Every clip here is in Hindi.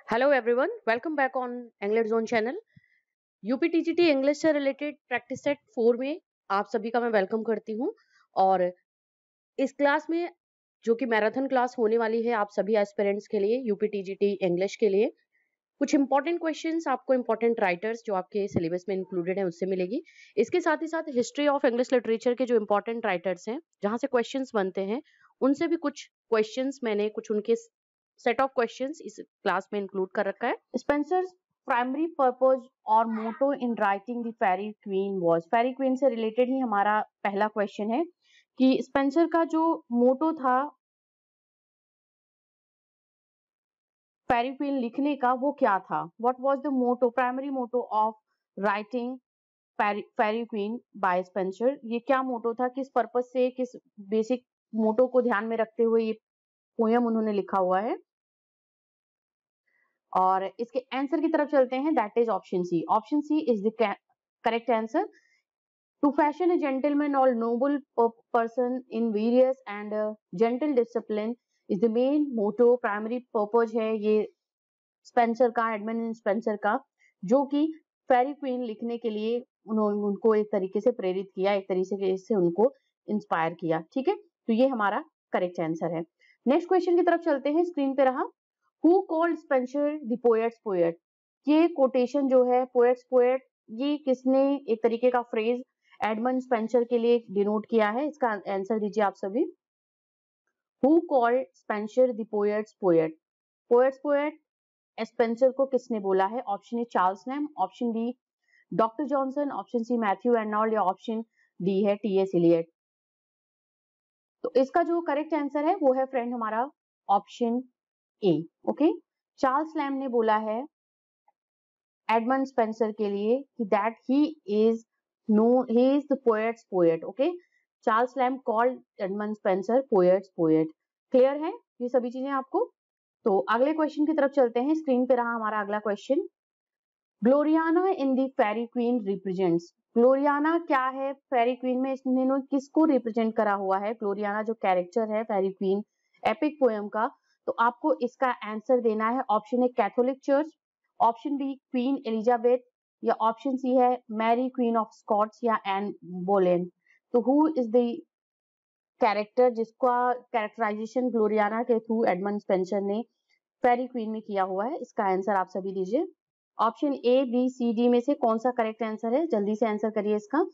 Hello everyone, welcome back on English zone channel. UPTGT English से रिलेटेड प्रैक्टिस सेट 4 में आप सभी का मैं वेलकम करती हूं। और इस क्लास में जो कि मैराथन क्लास होने वाली है आप सभी एस्पिरेंट्स के लिए, यूपीटीजीटी इंग्लिश के लिए कुछ इंपॉर्टेंट क्वेश्चंस आपको इंपॉर्टेंट राइटर्स जो आपके सिलेबस में इंक्लूडेड है उससे मिलेगी। इसके साथ ही साथ हिस्ट्री ऑफ इंग्लिश लिटरेचर के जो इंपॉर्टेंट राइटर्स हैं जहां से क्वेश्चंस बनते हैं उनसे भी कुछ क्वेश्चंस मैंने कुछ उनके सेट ऑफ क्वेश्चंस इस क्लास में इंक्लूड कर रखा है। स्पेंसर्स प्राइमरी पर्पज और motto in writing the Faerie Queene was. Faerie Queene से रिलेटेड ही हमारा पहला क्वेश्चन है कि स्पेंसर का जो मोटो था फेरी क्वीन लिखने का वो क्या था। What was the motto, primary motto of writing Faerie Queene by Spenser. ये क्या मोटो था, किस पर्पज से, किस बेसिक मोटो को ध्यान में रखते हुए ये पोयम उन्होंने लिखा हुआ है। और इसके आंसर की तरफ चलते हैं, that is option C. Option C is the correct answer. To fashion a gentleman और noble person in various and gentle discipline is the main motto. Primary purpose है ये स्पेंसर का, एडमंड स्पेंसर का, जो कि फेरी क्वीन लिखने के लिए उन्होंने उनको एक तरीके से प्रेरित किया, एक तरीके से उनको इंस्पायर किया। ठीक है, तो ये हमारा करेक्ट आंसर है। नेक्स्ट क्वेश्चन की तरफ चलते हैं, स्क्रीन पे रहा। Who called Spenser the poets poet. ये कोटेशन जो है पोएट्स पोएट, ये किसने एक तरीके का फ्रेज एडमंड स्पेंसर के लिए डिनोट किया है, इसका आंसर दीजिए आप सभी। Who called Spenser the poets poet. Poets poet Spenser को किसने बोला है? Option A Charles Lamb, option B doctor Johnson, option C Matthew Arnold या ऑप्शन डी है टीएस इलियट। तो इसका जो करेक्ट आंसर है वो है फ्रेंड हमारा option A. Okay, Charles Lamb ने बोला है एडमंड स्पेंसर के लिए कि that he is the poets poet. Okay, Charles Lamb called Edmund Spenser poets poet. Clear है ये सभी चीजें आपको? तो अगले क्वेश्चन की तरफ चलते हैं, स्क्रीन पे रहा हमारा अगला क्वेश्चन। ग्लोरियाना इन दी फेरी क्वीन रिप्रेजेंट्स। ग्लोरियाना क्या है फेरी क्वीन में, इसने किसको रिप्रेजेंट करा हुआ है? ग्लोरियाना जो कैरेक्टर है फेरी क्वीन एपिक पोएम का, तो आपको इसका आंसर देना है। Option A Catholic church, option B Queen Elizabeth या ऑप्शन सी है मैरी क्वीन ऑफ स्कॉट्स या एन बोलेन। तो हु इज द कैरेक्टर जिसका कैरेक्टराइजेशन ग्लोरियाना के थ्रू एडमंड स्पेंसर ने फेरी क्वीन में किया हुआ है, इसका आंसर आप सभी दीजिए। Option A B C D में से कौन सा करेक्ट आंसर है? जल्दी से आंसर करिए इसका।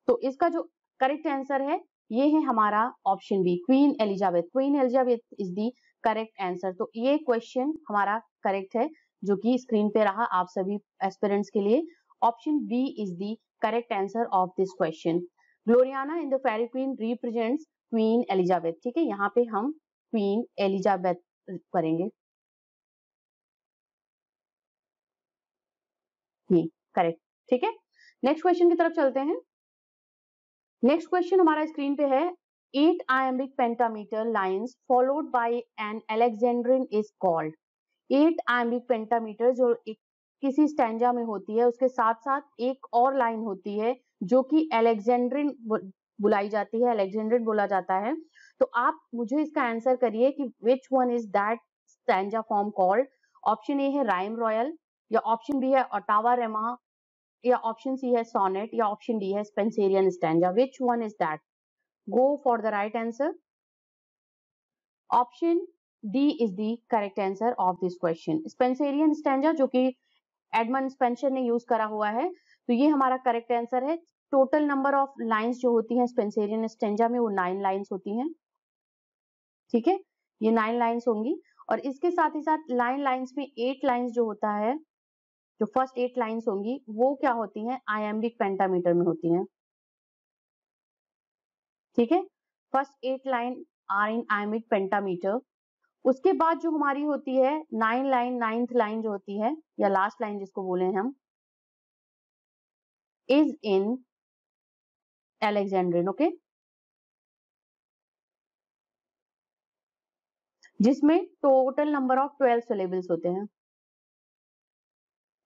तो इसका जो करेक्ट आंसर है ये है हमारा option B Queen Elizabeth. Queen Elizabeth is the correct answer. तो ये क्वेश्चन हमारा करेक्ट है जो कि स्क्रीन पे रहा आप सभी एस्पिरेंट्स के लिए। Option B is the correct answer of this question. Gloriana in the Faerie Queene represents Queen Elizabeth. ठीक है, यहाँ पे हम क्वीन एलिजाबेथ करेंगे। करेक्ट। ठीक है, नेक्स्ट क्वेश्चन की तरफ चलते हैं। नेक्स्ट क्वेश्चन हमारा स्क्रीन पे है। 8 iambic pentameter lines followed by an alexandrine is called। 8 iambic pentameter जो एक किसी स्टैंजा में होती है, उसके साथ साथ एक और लाइन होती है जो कि अलेक्जेंड्रिन बुलाई जाती है, अलेक्जेंड्रिन बोला जाता है। तो आप मुझे इसका आंसर करिए कि विच one is that stanza form called. Option A है राइम रॉयल या ऑप्शन बी है ओटावा रेमा या ऑप्शन सी है सोनेट या ऑप्शन डी है Spencerian stanza. Which one is that? Go for the right answer. Option D is the correct answer of this question. Spencerian stanza जो कि एडमंड स्पेंसर ने यूज करा हुआ है, तो ये हमारा करेक्ट आंसर है। टोटल नंबर ऑफ लाइंस जो होती हैं स्पेंसेरियन स्टैंजा में वो 9 लाइंस होती हैं। ठीक है, ये 9 लाइंस होंगी और इसके साथ ही साथ 9 लाइंस में 8 लाइंस जो होता है, जो फर्स्ट 8 लाइंस होंगी वो क्या होती हैं? आयम्बिक पेंटामीटर में होती हैं। ठीक है, first 8 line are in iambic pentameter. उसके बाद जो हमारी होती है 9 लाइन, 9th लाइन जो होती है या लास्ट लाइन जिसको बोले हम, इज इन अलेक्जेंड्रिन। ओके, जिसमें टोटल नंबर ऑफ 12 सिलेबल्स होते हैं।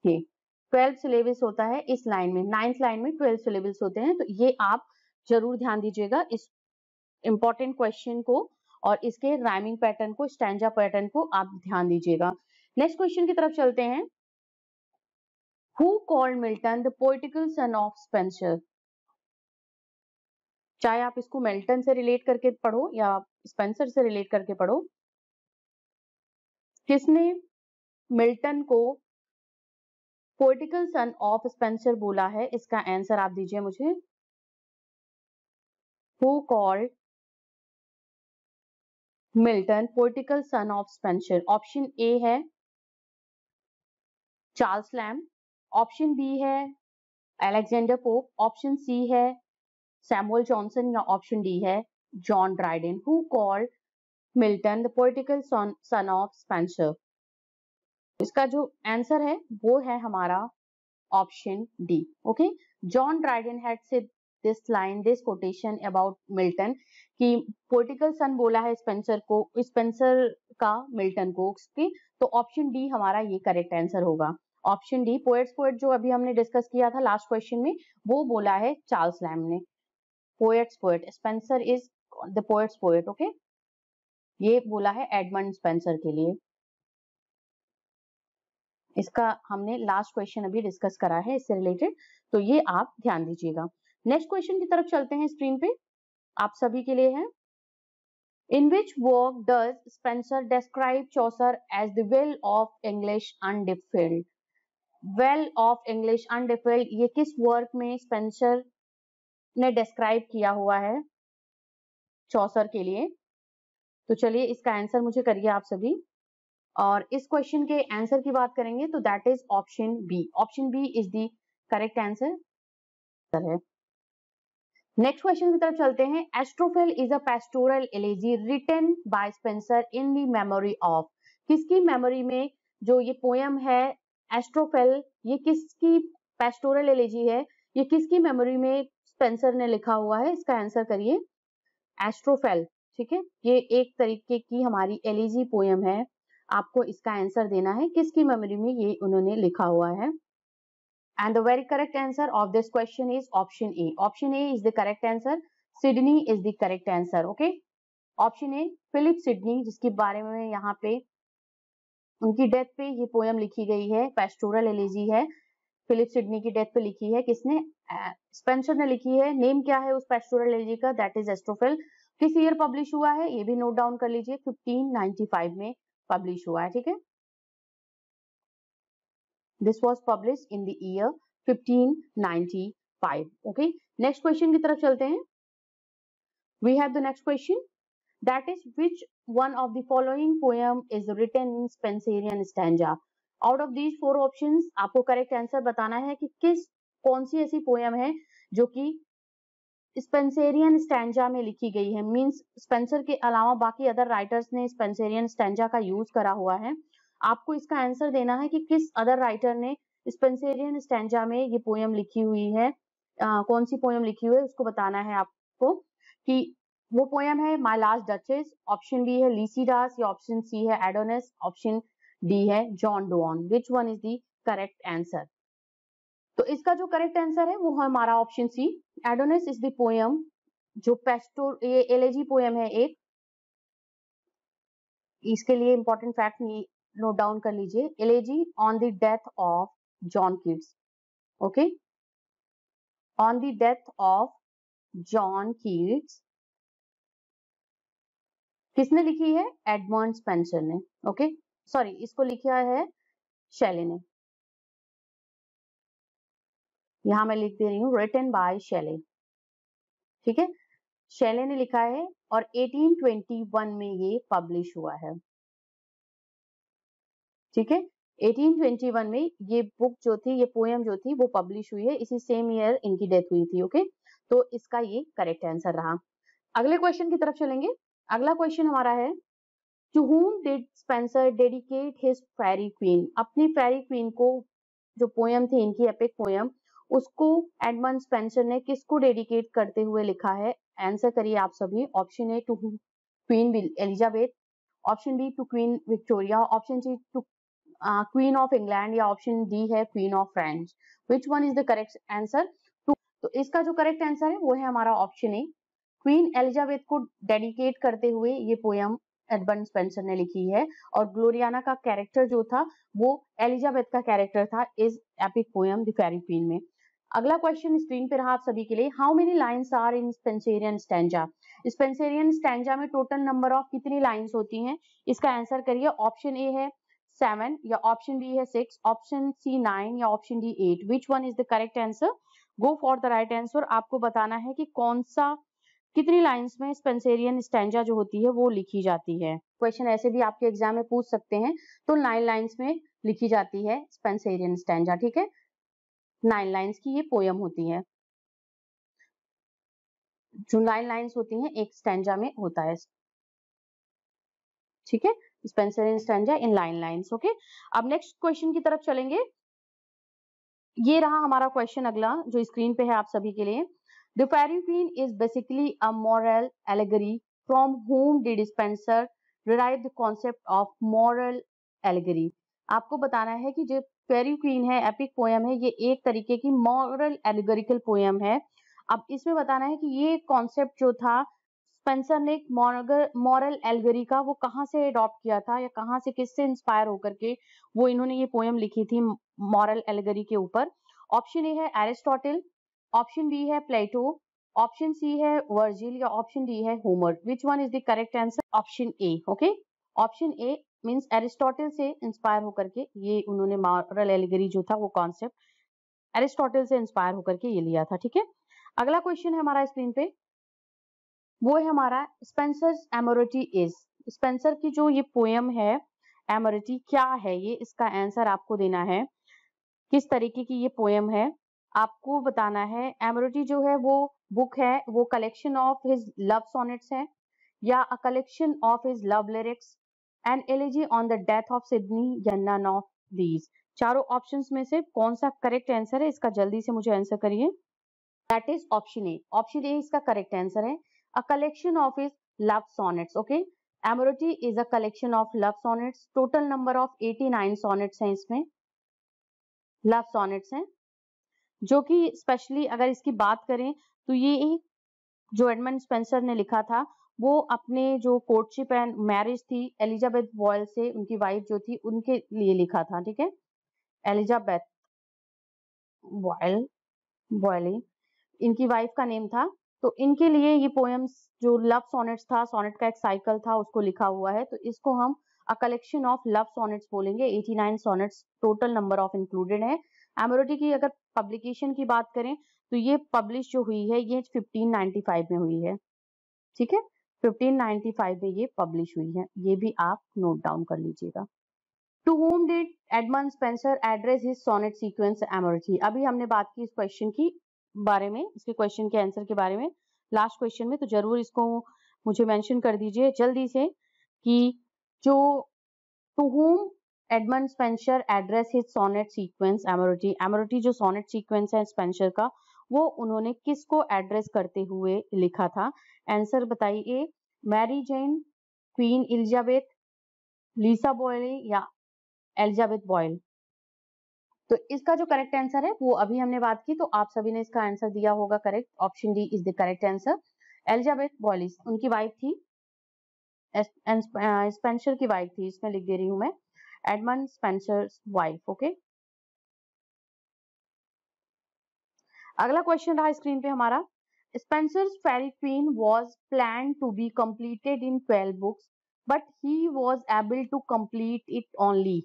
ठीक, 12 सिलेबस होता है इस लाइन में, 9th लाइन में 12 सिलेबल्स होते हैं। तो ये आप जरूर ध्यान दीजिएगा इस इंपॉर्टेंट क्वेश्चन को और इसके राइमिंग पैटर्न को, स्टैंजा पैटर्न को आप ध्यान दीजिएगा। नेक्स्ट क्वेश्चन की तरफ चलते हैं। Who called Milton the poetical son of Spenser? चाहे आप इसको मिल्टन से रिलेट करके पढ़ो या स्पेंसर से रिलेट करके पढ़ो, किसने मिल्टन को पोएटिकल सन ऑफ स्पेंसर बोला है? इसका आंसर आप दीजिए मुझे। Who called Milton poetical son of Spenser? Option A है चार्ल्स लैम्ब, ऑप्शन बी है अलेक्जेंडर पोप, ऑप्शन सी है सैमुअल जॉनसन या ऑप्शन डी है John Dryden. Who called Milton the poetical son of Spenser? इसका जो आंसर है वो है हमारा option D. Okay, John Dryden had said this line, this quotation about Milton, कि पोएटिकल सन बोला है स्पेंसर को, स्पेंसर का मिल्टन को, उसके, तो ऑप्शन डी हमारा ये करेक्ट आंसर होगा। ऑप्शन डी, पोएट्स पोएट जो अभी हमने डिस्कस किया था लास्ट क्वेश्चन में, वो बोला है चार्ल्स लैम्ब ने। Poets poet, Spencer is the poets poet. Okay, ये बोला है एडमंड स्पेंसर के लिए। इसका हमने लास्ट क्वेश्चन अभी डिस्कस करा है इससे रिलेटेड, तो ये आप ध्यान दीजिएगा। नेक्स्ट क्वेश्चन की तरफ चलते हैं, स्क्रीन पे आप सभी के लिए है। In which work does Spenser describe Chaucer as the well of English undefiled? Well of English undefiled, ये किस वर्क में स्पेंसर ने डिस्क्राइब किया हुआ है चौसर के लिए? तो चलिए इसका आंसर मुझे करिए आप सभी। और इस क्वेश्चन के आंसर की बात करेंगे तो that is option B. Option B is the correct answer है। नेक्स्ट क्वेश्चन की तरफ चलते हैं। Astrophel is a pastoral elegy written by Spenser in the memory of? किसकी मेमोरी में जो ये पोयम है एस्ट्रोफेल, ये किसकी पेस्टोरल एलेजी है, ये किसकी मेमोरी में स्पेंसर ने लिखा हुआ है? इसका आंसर करिए। एस्ट्रोफेल, ठीक है, ये एक तरीके की हमारी एलेजी पोयम है। आपको इसका आंसर देना है किसकी मेमोरी में ये उन्होंने लिखा हुआ है। And the very correct answer of this question is option A. Option A is the correct answer. Sydney is the correct answer. Okay. Option A, Philip Sidney, जिसके बारे में यहाँ पे उनकी डेथ पे ये पोयम लिखी गई है, पेस्टोरल एलेजी है, फिलिप सिडनी की डेथ पे लिखी है। किसने? स्पेंसर ने लिखी है। नेम क्या है उस पेस्टोरल एलेजी का? That is एस्ट्रोफेल। किस ईयर पब्लिश हुआ है ये भी नोट डाउन कर लीजिए, 1595 में पब्लिश हुआ है। ठीक है, This was published in the year 1595. Okay. Next question की तरफ चलते हैं। We have the next question. That is, which one of the following poem is written in Spenserian stanza? Out of these four options, आपको correct answer बताना है कि कौन सी ऐसी poem है जो कि स्पेंसेरियन स्टैंजा में लिखी गई है। मींस स्पेंसर के अलावा बाकी अदर राइटर्स ने स्पेंसेरियन स्टैंजा का यूज करा हुआ है। आपको इसका आंसर देना है कि किस अदर राइटर ने स्पेंसेरियन स्टैंजा में ये पोयम लिखी हुई है। कौन सी पोयम लिखी हुई है उसको बताना है आपको कि वो पोयम है My Last Duchess, option B है लीसिडास, या ऑप्शन सी है एडोनिस, ऑप्शन डी है John Donne. Which one is the correct answer? तो इसका जो करेक्ट आंसर है वो है हमारा option C, Adonais is the poem, जो पेस्टोर, ये एलेजी पोयम है एक। इसके लिए इंपॉर्टेंट फैक्ट नोट डाउन कर लीजिए, elegy on the death of John Keats. Okay, on the death of John Keats किसने लिखी है? एडमंड स्पेंसर ने। ओके, सॉरी, इसको लिखा है शेले ने। यहां मैं लिख दे रही हूँ रिटन बाय शेले। ठीक है, शेले ने लिखा है और 1821 में ये पब्लिश हुआ है। ठीक है, 1821 में ये बुक जो थी, ये पोयम जो थी वो पब्लिश हुई है। इसी सेम ईयर इनकी डेथ हुई थी। ओके, तो इसका ये करेक्ट आंसर रहा। अगले क्वेश्चन की तरफ चलेंगे। अगला क्वेश्चन हमारा है, to whom did Spenser dedicate his Faerie Queene? अपनी फेरी क्वीन को, जो पोयम थी इनकी एपिक पोयम, उसको एडमंड स्पेंसर ने किसको डेडिकेट करते हुए लिखा है? आंसर करिए आप सभी। Option A to Queen Elizabeth, option B to Queen Victoria, option C to Queen of England, या ऑप्शन डी है Queen of France. Which one is the correct answer? तो इसका जो करेक्ट आंसर है वो है हमारा ऑप्शन ए, क्वीन एलिजाबेथ को डेडिकेट करते हुए ये पोयम एडमंड स्पेंसर ने लिखी है, और ग्लोरियाना का कैरेक्टर जो था वो एलिजाबेथ का कैरेक्टर था इस epic poem the fairy queen में। अगला क्वेश्चन स्क्रीन पे रहा आप सभी के लिए, how many lines are in Spenserian stanza. Spenserian stanza में टोटल नंबर ऑफ कितनी लाइन्स होती हैं, इसका आंसर करिए। ऑप्शन ए है 7, या ऑप्शन बी है 6, ऑप्शन सी 9, या option D 8। Which one is the correct answer? Go for the right answer. आपको बताना है कि कौन सा, कितनी लाइंस में स्पेंसरियन स्टैंजा जो होती है वो लिखी जाती है। क्वेश्चन ऐसे भी आपके एग्जाम में पूछ सकते हैं। तो 9 लाइंस में लिखी जाती है स्पेंसरियन स्टैंजा, ठीक है। 9 लाइंस की ये पोयम होती है। जो 9 लाइंस होती हैं एक स्टैंजा में होता है, ठीक है। स्पेंसरियन स्टैंजा इन 9 लाइंस, ओके। अब नेक्स्ट क्वेश्चन की तरफ चलेंगे। ये रहा हमारा क्वेश्चन अगला जो स्क्रीन पे है आप सभी के लिए। The fairy queen is basically a moral allegory, from whom did Spencer derive the concept of moral allegory। आपको बताना है कि जो फेयरी क्वीन है, एपिक पोयम है, ये एक तरीके की मॉरल एलिगोरिकल पोयम है। अब इसमें बताना है कि ये कॉन्सेप्ट जो था स्पेंसर ने मॉरल एल्गरी का वो कहाँ से अडॉप्ट किया था, या कहाँ से, किससे इंस्पायर होकर के वो इन्होंने ये पोयम लिखी थी मॉरल एल्गरी के ऊपर। ऑप्शन ए है एरिस्टोटल, ऑप्शन बी है प्लेटो, ऑप्शन सी है वर्जिल, या ऑप्शन डी है Homer. Which one is the correct answer? Option A, okay. Option A means Aristotle से इंस्पायर होकर के ये उन्होंने मॉरल एल्गरी जो था वो कॉन्सेप्ट एरिस्टोटल से इंस्पायर होकर के ये लिया था, ठीक है। अगला क्वेश्चन है हमारा स्क्रीन पे, वो है हमारा स्पेंसर्स एमोरिटी इज। स्पेंसर की जो ये पोयम है एमोरिटी क्या है, ये इसका आंसर आपको देना है। किस तरीके की ये पोयम है आपको बताना है। एमोरिटी जो है वो बुक है, वो collection of his love sonnets है, या अ collection of his love lyrics, an elegy on the death of Sydney, या नन ऑफ दीज। चारों ऑप्शंस में से कौन सा करेक्ट आंसर है, इसका जल्दी से मुझे आंसर करिए। That is option A. Option A इसका करेक्ट आंसर है। A collection of his love sonnets, okay. Amoretti is a collection of love sonnets. Total number of 89 sonnets हैं, इसमें लव सॉनेट्स हैं, जो कि स्पेशली अगर इसकी बात करें तो ये जो एडमंड स्पेंसर ने लिखा था वो अपने जो कोर्टशिप एंड मैरिज थी एलिजाबेथ बॉयल से, उनकी वाइफ जो थी उनके लिए लिखा था, ठीक है। एलिजाबेथ बॉयल, बॉयलिंग इनकी वाइफ का नेम था। तो इनके लिए ये पोएम्स जो लव सोनेट्स था, सोनेट का एक साइकिल था, उसको लिखा हुआ है। तो इसको हम अ कलेक्शन ऑफ लव सोनेट्स बोलेंगे। 89 sonnets total number of included है। एमोरिटी की अगर पब्लिकेशन की बात करें तो ये पब्लिश जो हुई है ये 1595 में हुई है, ठीक है। 1595 में ये पब्लिश हुई है, ये भी आप नोट डाउन कर लीजिएगा। To whom did Edmund Spenser address his sonnet sequence Amoretti. अभी हमने बात की इस क्वेश्चन की बारे में, इसके क्वेश्चन के आंसर के बारे में लास्ट क्वेश्चन में, तो जरूर इसको मुझे मेंशन कर दीजिए जल्दी से कि जो to whom Edmund Spenser address his sonnet sequence Amoretti. Amoretti जो सोनेट सीक्वेंस है स्पेंसर का वो उन्होंने किसको एड्रेस करते हुए लिखा था? आंसर बताइए। मैरी जेन, क्वीन एलिजाबेथ, लीसा बॉयले, या एलिजाबेथ बॉयल। तो इसका जो करेक्ट आंसर है वो अभी हमने बात की, तो आप सभी ने इसका आंसर दिया होगा correct. Option D is the correct answer. Elizabeth Boyle उनकी वाइफ थी, स्पेंसर की वाइफ थी, इसमें लिख दे रही हूं मैं, एडमंड स्पेंसर वाइफ, ओके। अगला क्वेश्चन रहा स्क्रीन पे हमारा, Spenser's Faerie Queene was plan to be completed in 12 books but he was able to complete it only.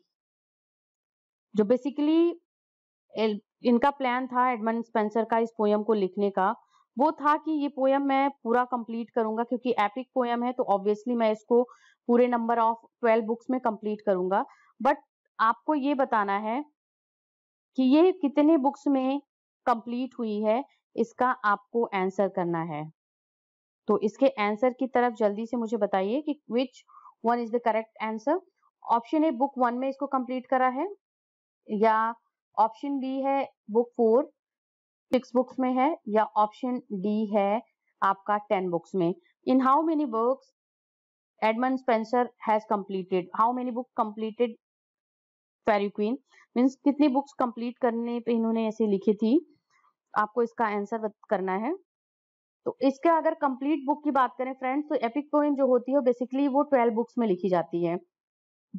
जो बेसिकली इनका प्लान था एडमंड स्पेंसर का इस पोयम को लिखने का, वो था कि ये पोयम मैं पूरा कंप्लीट करूंगा, क्योंकि एपिक पोयम है तो ऑब्वियसली मैं इसको पूरे नंबर ऑफ 12 बुक्स में कंप्लीट करूंगा। बट आपको ये बताना है कि ये कितने बुक्स में कंप्लीट हुई है, इसका आपको आंसर करना है। तो इसके आंसर की तरफ जल्दी से मुझे बताइए कि विच one is the correct answer. Option a book 1 में इसको कंप्लीट करा है, या ऑप्शन बी है बुक 4 6 बुक्स में है, या ऑप्शन डी है आपका 10 बुक्स में। In how many books Edmund Spenser has completed, how many book completed fairy queen, means कितनी बुक्स कंप्लीट करने पे इन्होंने ऐसे लिखी थी, आपको इसका आंसर करना है। तो इसका अगर कंप्लीट बुक की बात करें फ्रेंड्स, तो एपिक पोएम जो होती है बेसिकली वो 12 बुक्स में लिखी जाती है,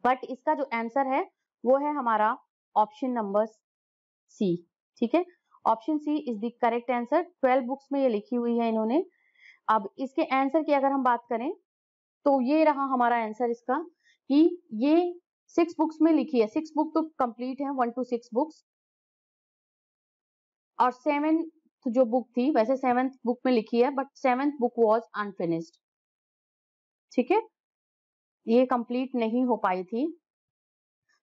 बट इसका जो आंसर है वो है हमारा ऑप्शन नंबर सी। ठीक है, option C is the correct answer. 12 books में ये लिखी हुई है इन्होंने। अब इसके आंसर की अगर हम बात करें तो ये रहा हमारा आंसर इसका, कि ये 6 बुक्स में लिखी है। 6 बुक तो कंप्लीट है, 1 to 6 बुक्स, और 7th जो बुक थी वैसे 7th बुक में लिखी है, but 7th book was unfinished. ठीक है, ये कंप्लीट नहीं हो पाई थी,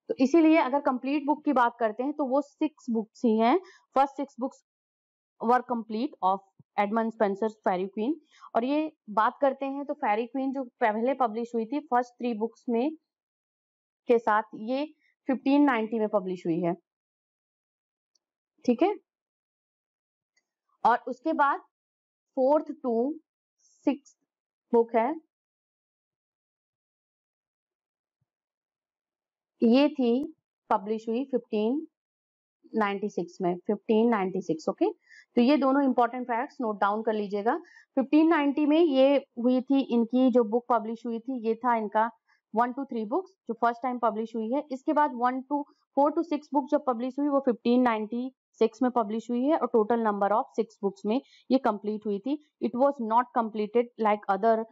तो इसीलिए अगर कंप्लीट बुक की बात करते हैं तो वो 6 बुक्स ही हैं। First 6 books were complete of Edmund Spenser Faerie Queene. और ये बात करते हैं तो फेरी क्वीन जो पहले पब्लिश हुई थी फर्स्ट 3 बुक्स में के साथ, ये 1590 में पब्लिश हुई है। ठीक है, और उसके बाद 4th to 6th बुक है, ये थी पब्लिश हुई 1596 में, 1596। ओके, तो ये दोनों इंपॉर्टेंट फैक्ट्स नोट डाउन कर लीजिएगा। 1590 में ये हुई थी, इनकी जो बुक पब्लिश हुई थी ये था इनका 1 to 3 बुक्स जो फर्स्ट टाइम पब्लिश हुई है। इसके बाद 4 to 6 बुक जब पब्लिश हुई वो 1596 में पब्लिश हुई है, और टोटल नंबर ऑफ 6 बुक्स में ये कंप्लीट हुई थी। It was not completed like other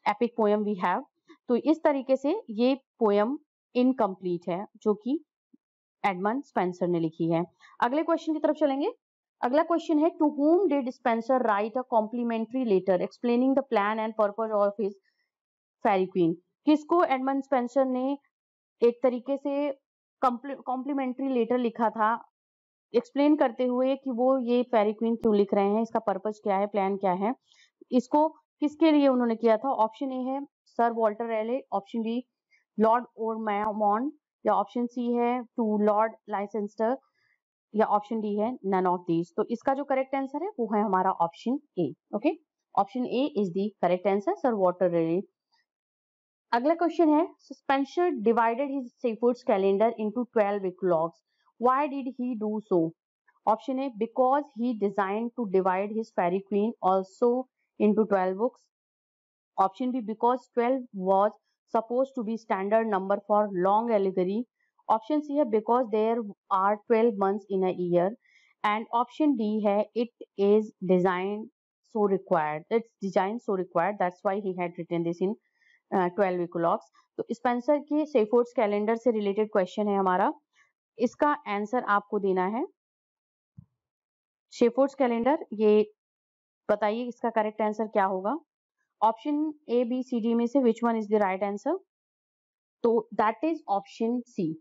epic poem we have. तो इस तरीके से ये पोएम इनकम्प्लीट है जो कि एडमंड स्पेंसर ने लिखी है। अगले क्वेश्चन की तरफ चलेंगे। अगला क्वेश्चन है, to whom did Spenser write a complimentary letter explaining the plan and purpose of his Faerie Queene. किसको एडमंड स्पेंसर ने एक तरीके से कॉम्प्लीमेंट्री लेटर लिखा था एक्सप्लेन करते हुए कि वो ये फेरी क्वीन क्यों लिख रहे हैं, इसका पर्पस क्या है, प्लान क्या है, इसको किसके लिए उन्होंने किया था। ऑप्शन ए है Sir Walter Raleigh, option B Lord Ormond, या ऑप्शन सी है टू लॉर्ड लाइसेंस्टर, या ऑप्शन डी है नन ऑफ दीज। तो इसका जो करेक्ट आंसर है वो है हमारा option A. Okay, option A is the correct answer, Sir Walter Raleigh. अगला क्वेश्चन है, Spenser divided his Shepherd's Calendar into 12 eclogues, why did he do so. Option A because he designed to divide his Faerie Queene also into 12 books. Option B, because 12 was supposed to be standard number for long allegory. Option C है because there are 12 months in a year. And option D है it is designed so required. It's designed so required. That's why he had written this in 12 eclogues. तो स्पेंसर के सेफोर्ड्स कैलेंडर से रिलेटेड क्वेश्चन है हमारा। इसका आंसर आपको देना है सेफोर्ड्स कैलेंडर। ये बताइए इसका करेक्ट आंसर क्या होगा। Option A B C D में से which one is the right answer. तो दैट इज ऑप्शन सी।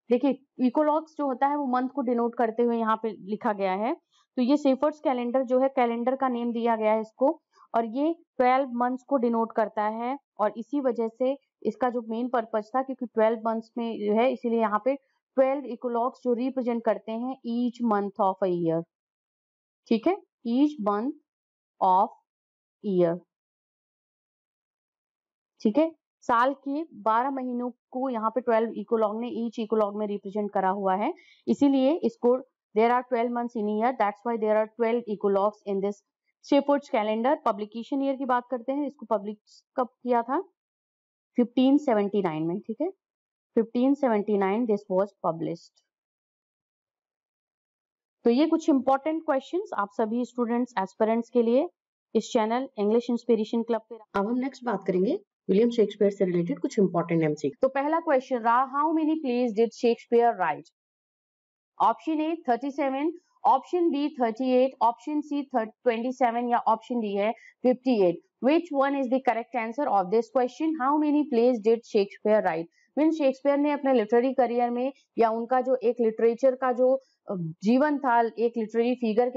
देखिए इकोलॉग्स जो होता है वो मंथ को डिनोट करते हुए यहाँ पे लिखा गया है, तो ये सेफर्ड्स कैलेंडर जो है कैलेंडर का नेम दिया गया है इसको, और ये 12 मंथ्स को डिनोट करता है, और इसी वजह से इसका जो मेन पर्पज था, क्योंकि 12 मंथ्स में जो है इसीलिए यहाँ पे 12 इकोलॉग्स जो रिप्रेजेंट करते हैं each month of a year. ठीक है, ईच मंथ ऑफ ईयर। ठीक है, साल के 12 महीनों को यहाँ पे 12 इकोलॉग ने ईच इकोलॉग में रिप्रेजेंट करा हुआ है, इसीलिए इसको there are 12 months in year, that's why there are 12 eclogues in this Shepherd's Calendar. Publication year की बात करते हैं, इसको पब्लिश कब किया था 1579 में। ठीक है, 1579 दिस वाज पब्लिश्ड। तो ये कुछ इंपॉर्टेंट क्वेश्चंस आप सभी स्टूडेंट्स एस्पिरेंट्स के लिए इस चैनल इंग्लिश इंस्पिरेशन क्लब पे। अब हम नेक्स्ट बात करेंगे विलियम शेक्सपियर से रिलेटेड कुछ इंपॉर्टेंट एमसीक्यू। तो पहला क्वेश्चन रहा, how many plays did Shakespeare write. Option A 37, option B 38, option C 27, या ऑप्शन डी है 58। Which one is the correct answer of this question, how many plays did Shakespeare write. Mean Shakespeare ने अपने लिटरेरी करियर में या उनका जो एक लिटरेचर का जो जीवन था एक लिटरेरी फिगर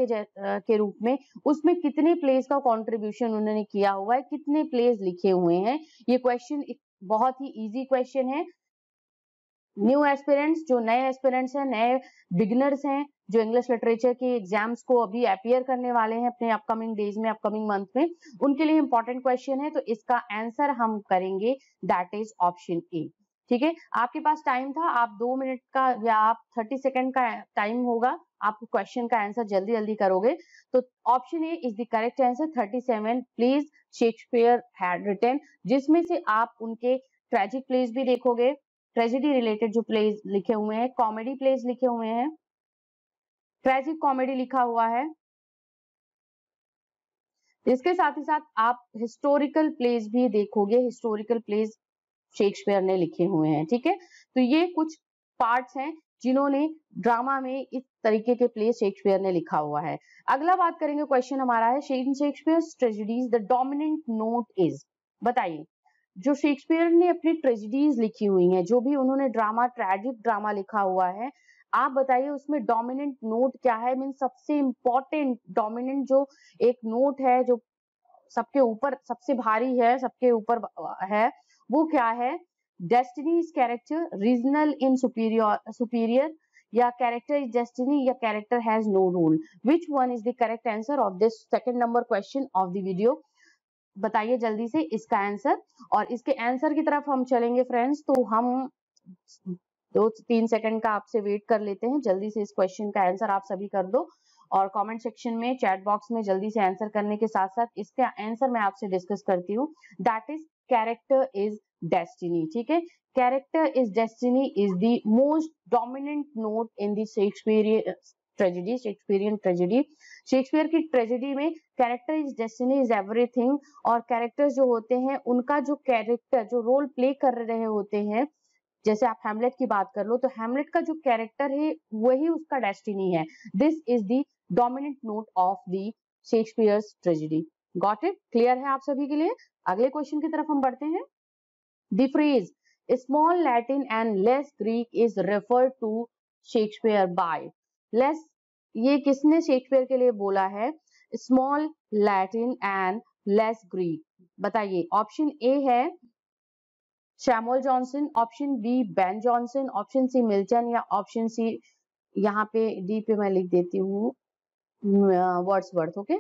के रूप में, उसमें कितने प्लेस का कंट्रीब्यूशन उन्होंने किया हुआ है, कितने प्लेस लिखे हुए हैं। ये क्वेश्चन बहुत ही इजी क्वेश्चन है। न्यू एस्पिरेंट्स, जो नए एस्पिरेंट्स हैं, नए बिगिनर्स हैं, जो इंग्लिश लिटरेचर के एग्जाम्स को अभी अपियर करने वाले हैं अपने अपकमिंग डेज में, अपकमिंग मंथ में, उनके लिए इंपॉर्टेंट क्वेश्चन है। तो इसका आंसर हम करेंगे दैट इज ऑप्शन ए। ठीक है, आपके पास टाइम था, आप 2 मिनट का या आप 30 सेकेंड का टाइम होगा आप क्वेश्चन का आंसर जल्दी जल्दी करोगे। तो option A is the correct answer. 37 plays Shakespeare had written, जिसमें से आप उनके ट्रेजिक प्लेज भी देखोगे, ट्रेजेडी रिलेटेड जो प्लेज लिखे हुए हैं, कॉमेडी प्लेज लिखे हुए हैं, ट्रेजिक कॉमेडी लिखा हुआ है। इसके साथ ही साथ आप हिस्टोरिकल प्लेज भी देखोगे, हिस्टोरिकल प्लेज शेक्सपियर ने लिखे हुए हैं। ठीक है, तो ये कुछ पार्ट्स हैं जिन्होंने ड्रामा में इस तरीके के प्ले शेक्सपियर ने लिखा हुआ है। अगला बात करेंगे, क्वेश्चन हमारा है Shakespeare's tragedies the dominant note is. बताइए, जो शेक्सपियर ने अपनी ट्रेजेडीज लिखी हुई हैं, जो भी उन्होंने ड्रामा, ट्रेजिक ड्रामा लिखा हुआ है, आप बताइए उसमें डोमिनेंट नोट क्या है। मीन सबसे इंपॉर्टेंट डोमिनेंट जो एक नोट है, जो सबके ऊपर सबसे भारी है, सबके ऊपर है, वो क्या है? Destiny is character, regional in superior, या कैरेक्टर इज डेस्टिनी, या character has no rule. Which one is the correct answer of this second number question of the video? बताइए जल्दी से इसका आंसर। और इसके आंसर की तरफ हम चलेंगे फ्रेंड्स, तो हम 2-3 सेकंड का आपसे वेट कर लेते हैं। जल्दी से इस क्वेश्चन का आंसर आप सभी कर दो, और कमेंट सेक्शन में, चैट बॉक्स में जल्दी से आंसर करने के साथ साथ इसका आंसर मैं आपसे डिस्कस करती हूँ। That is character is destiny. ठीक है, character is destiny is the most dominant note in the Shakespearean tragedy. Shakespeare की ट्रेजेडी में character is destiny is everything, और कैरेक्टर्स जो होते हैं उनका जो कैरेक्टर, जो रोल प्ले कर रहे होते हैं, जैसे आप हैमलेट की बात कर लो, तो हैमलेट का जो कैरेक्टर है वही उसका डेस्टिनी है। This is the dominant note of the Shakespeare's tragedy. Got it? Clear है आप सभी के लिए? अगले क्वेश्चन की तरफ हम बढ़ते हैं। The phrase small Latin and less Greek is referred to Shakespeare by. Less, ये किसने शेक्सपियर के लिए बोला है? Small Latin and less Greek. बताइए, ऑप्शन ए है Samuel Johnson, option B Ben Jonson, option C Milton, या ऑप्शन सी, यहाँ पे डी पे मैं लिख देती हूँ वर्ड्सवर्थ। ओके,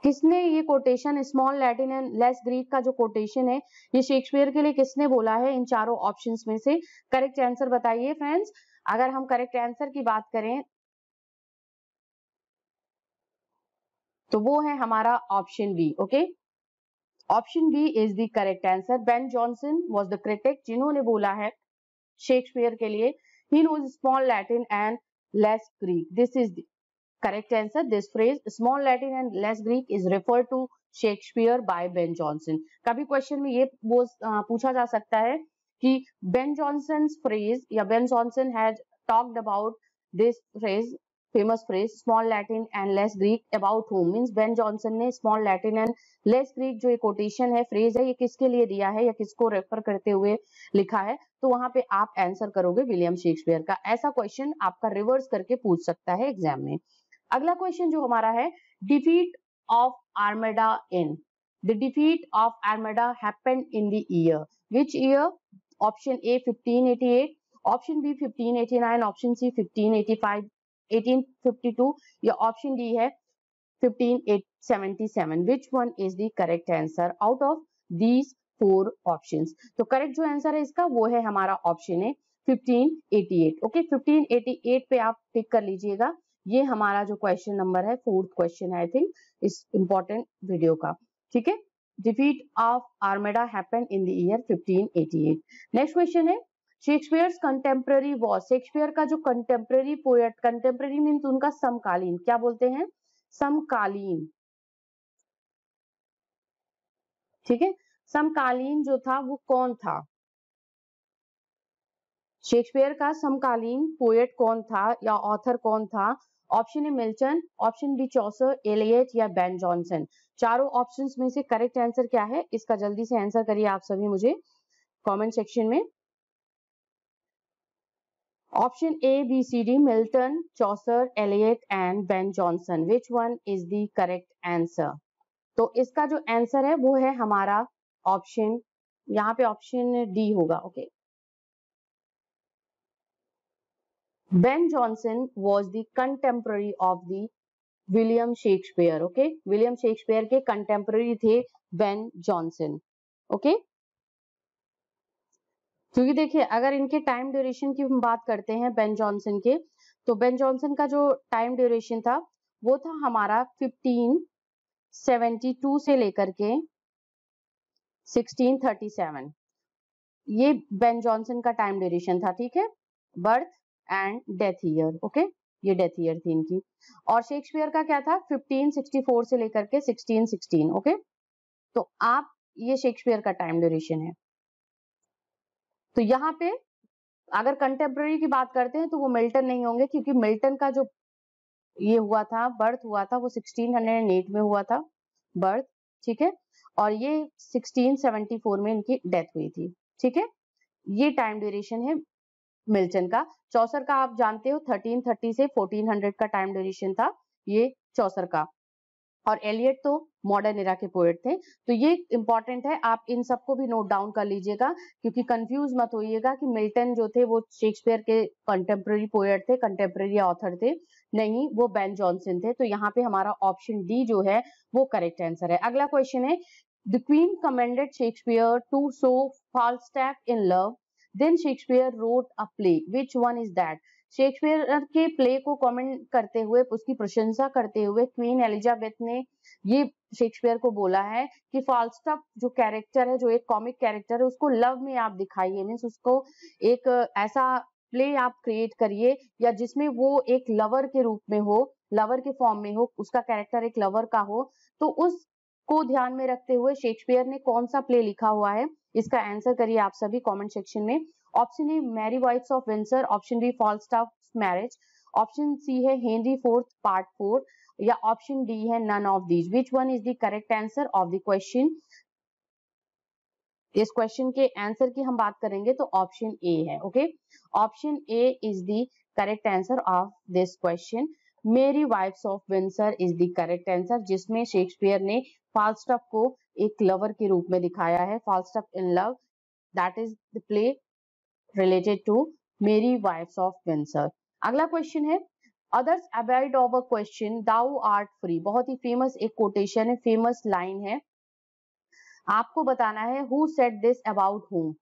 किसने ये quotation small Latin and less Greek का जो कोटेशन है, ये शेक्सपियर के लिए किसने बोला है? इन चारों ऑप्शंस में से करेक्ट आंसर बताइए फ्रेंड्स। अगर हम करेक्ट आंसर की बात करें तो वो है हमारा option B. Okay, option B is the correct answer. Ben Jonson was the critic जिन्होंने बोला है शेक्सपियर के लिए, he knows small Latin and less Greek. This is the correct answer. This phrase small Latin and less Greek is referred to Shakespeare by Ben Jonson. कभी क्वेश्चन में ये पूछा जा सकता है कि Ben Jonson's phrase या Ben Jonson had talked about this phrase, famous phrase small Latin and less Greek about whom? Means Ben Jonson ने small Latin and less Greek जो ये कोटेशन है, फ्रेज है, ये किसके लिए दिया है या किसको रेफर करते हुए लिखा है? तो वहां पे आप आंसर करोगे विलियम शेक्सपियर का। ऐसा क्वेश्चन आपका रिवर्स करके पूछ सकता है एग्जाम में। अगला क्वेश्चन जो हमारा है, defeat of Armada in. The defeat of Armada happened in the year which year? Option A 1588, option B 1589, option C 1585, 1852, या ऑप्शन डी है 1577। Which one is the correct answer out of these 4 options? तो करेक्ट जो आंसर है इसका वो है हमारा ऑप्शन है 1588। ओके, 1588 पे आप टिक कर लीजिएगा। ये हमारा जो क्वेश्चन नंबर है 4th क्वेश्चन है आई थिंक इस इंपॉर्टेंट वीडियो का। ठीक है, defeat of Armada happened in the year 1588। Next question है, शेक्सपियर्स कंटेम्पररी वॉज। शेक्सपियर का जो कंटेम्पररी पोएट, कंटेम्पररी मीन्स उनका समकालीन, क्या बोलते हैं? समकालीन। ठीक है, समकालीन जो था वो कौन था? शेक्सपियर का समकालीन पोएट कौन था या ऑथर कौन था? Option A Milton, option B Chaucer, Eliot, या बेन जॉनसन। चारों ऑप्शंस में से करेक्ट आंसर क्या है? इसका जल्दी से आंसर करिए आप सभी मुझे कमेंट सेक्शन में। Option A B C D, Milton, Chaucer, Eliot and Ben Jonson. Which one is the correct answer? तो इसका जो आंसर है वो है हमारा ऑप्शन, यहाँ पे ऑप्शन डी होगा। Okay, Ben Jonson was the contemporary of the William Shakespeare. Okay, William Shakespeare के कंटेम्पररी थे बेन जॉनसन। ओके, क्योंकि देखिए अगर इनके टाइम ड्यूरेशन की हम बात करते हैं बेन जॉनसन के, तो बेन जॉनसन का जो टाइम ड्यूरेशन था वो था हमारा 1572 से लेकर के 1637। ये बेन जॉनसन का टाइम ड्यूरेशन था, ठीक है, birth and death year, okay, ये डेथ ईयर थी इनकी। और शेक्सपियर का क्या था, 1564 से लेकर के 1616, ओके। तो आप ये शेक्सपियर का टाइम ड्यूरेशन है। तो यहाँ पे अगर कंटेम्प्रेरी की बात करते हैं तो वो मिल्टन नहीं होंगे, क्योंकि मिल्टन का जो ये हुआ था, बर्थ हुआ था, वो 1608 में हुआ था बर्थ, ठीक है, और ये 1674 में इनकी डेथ हुई थी, ठीक है। ये टाइम ड्यूरेशन है मिल्टन का। चौसर का आप जानते हो 1330 से 1400 का टाइम ड्यूरेशन था ये चौसर का। और एलियट तो मॉडर्न एरा के पोएट थे। तो ये इंपॉर्टेंट है, आप इन सबको भी नोट डाउन कर लीजिएगा, क्योंकि कंफ्यूज मत होइएगा कि मिल्टन जो थे वो शेक्सपियर के कंटेम्प्रेरी पोएट थे, कंटेम्प्रेरी ऑथर थे, नहीं, वो बेन जॉनसन थे। तो यहाँ पे हमारा ऑप्शन डी जो है वो करेक्ट आंसर है। अगला क्वेश्चन है, the Queen commended Shakespeare to show Falstaff in love, then Shakespeare wrote a play, which one is that. Shakespeare के प्ले को कमेंट करते हुए, उसकी प्रशंसा करते हुए क्वीन एलिजाबेथ ने ये शेक्सपियर को बोला है कि फाल्स्टैफ जो कैरेक्टर है, जो एक कॉमिक कैरेक्टर है, उसको लव में आप दिखाइए, मीन्स उसको एक ऐसा प्ले आप क्रिएट करिए या जिसमें वो एक लवर के रूप में हो, लवर के फॉर्म में हो, उसका कैरेक्टर एक लवर का हो। तो उसको ध्यान में रखते हुए शेक्सपियर ने कौन सा प्ले लिखा हुआ है, इसका आंसर करिए आप सभी कमेंट सेक्शन में। Option A Merry Wives of Windsor, option B Falstaff marriage, option C है हेनरी फोर्थ पार्ट 4, या ऑप्शन डी है none of these. Which one is the correct answer of the question. इस क्वेश्चन के आंसर की हम बात करेंगे तो ऑप्शन ए है, okay. Option A is the correct answer of this question. Merry Wives of Windsor is the correct answer, जिसमें शेक्सपियर ने फाल्स्टैफ को एक लवर के रूप में दिखाया है, Falstaff in love, that is the play related to Merry Wives of Windsor. अगला क्वेश्चन है, others abide of a question thou art free. बहुत ही फेमस एक कोटेशन है, फेमस लाइन है, आपको बताना है हु सेड दिस अबाउट हुम,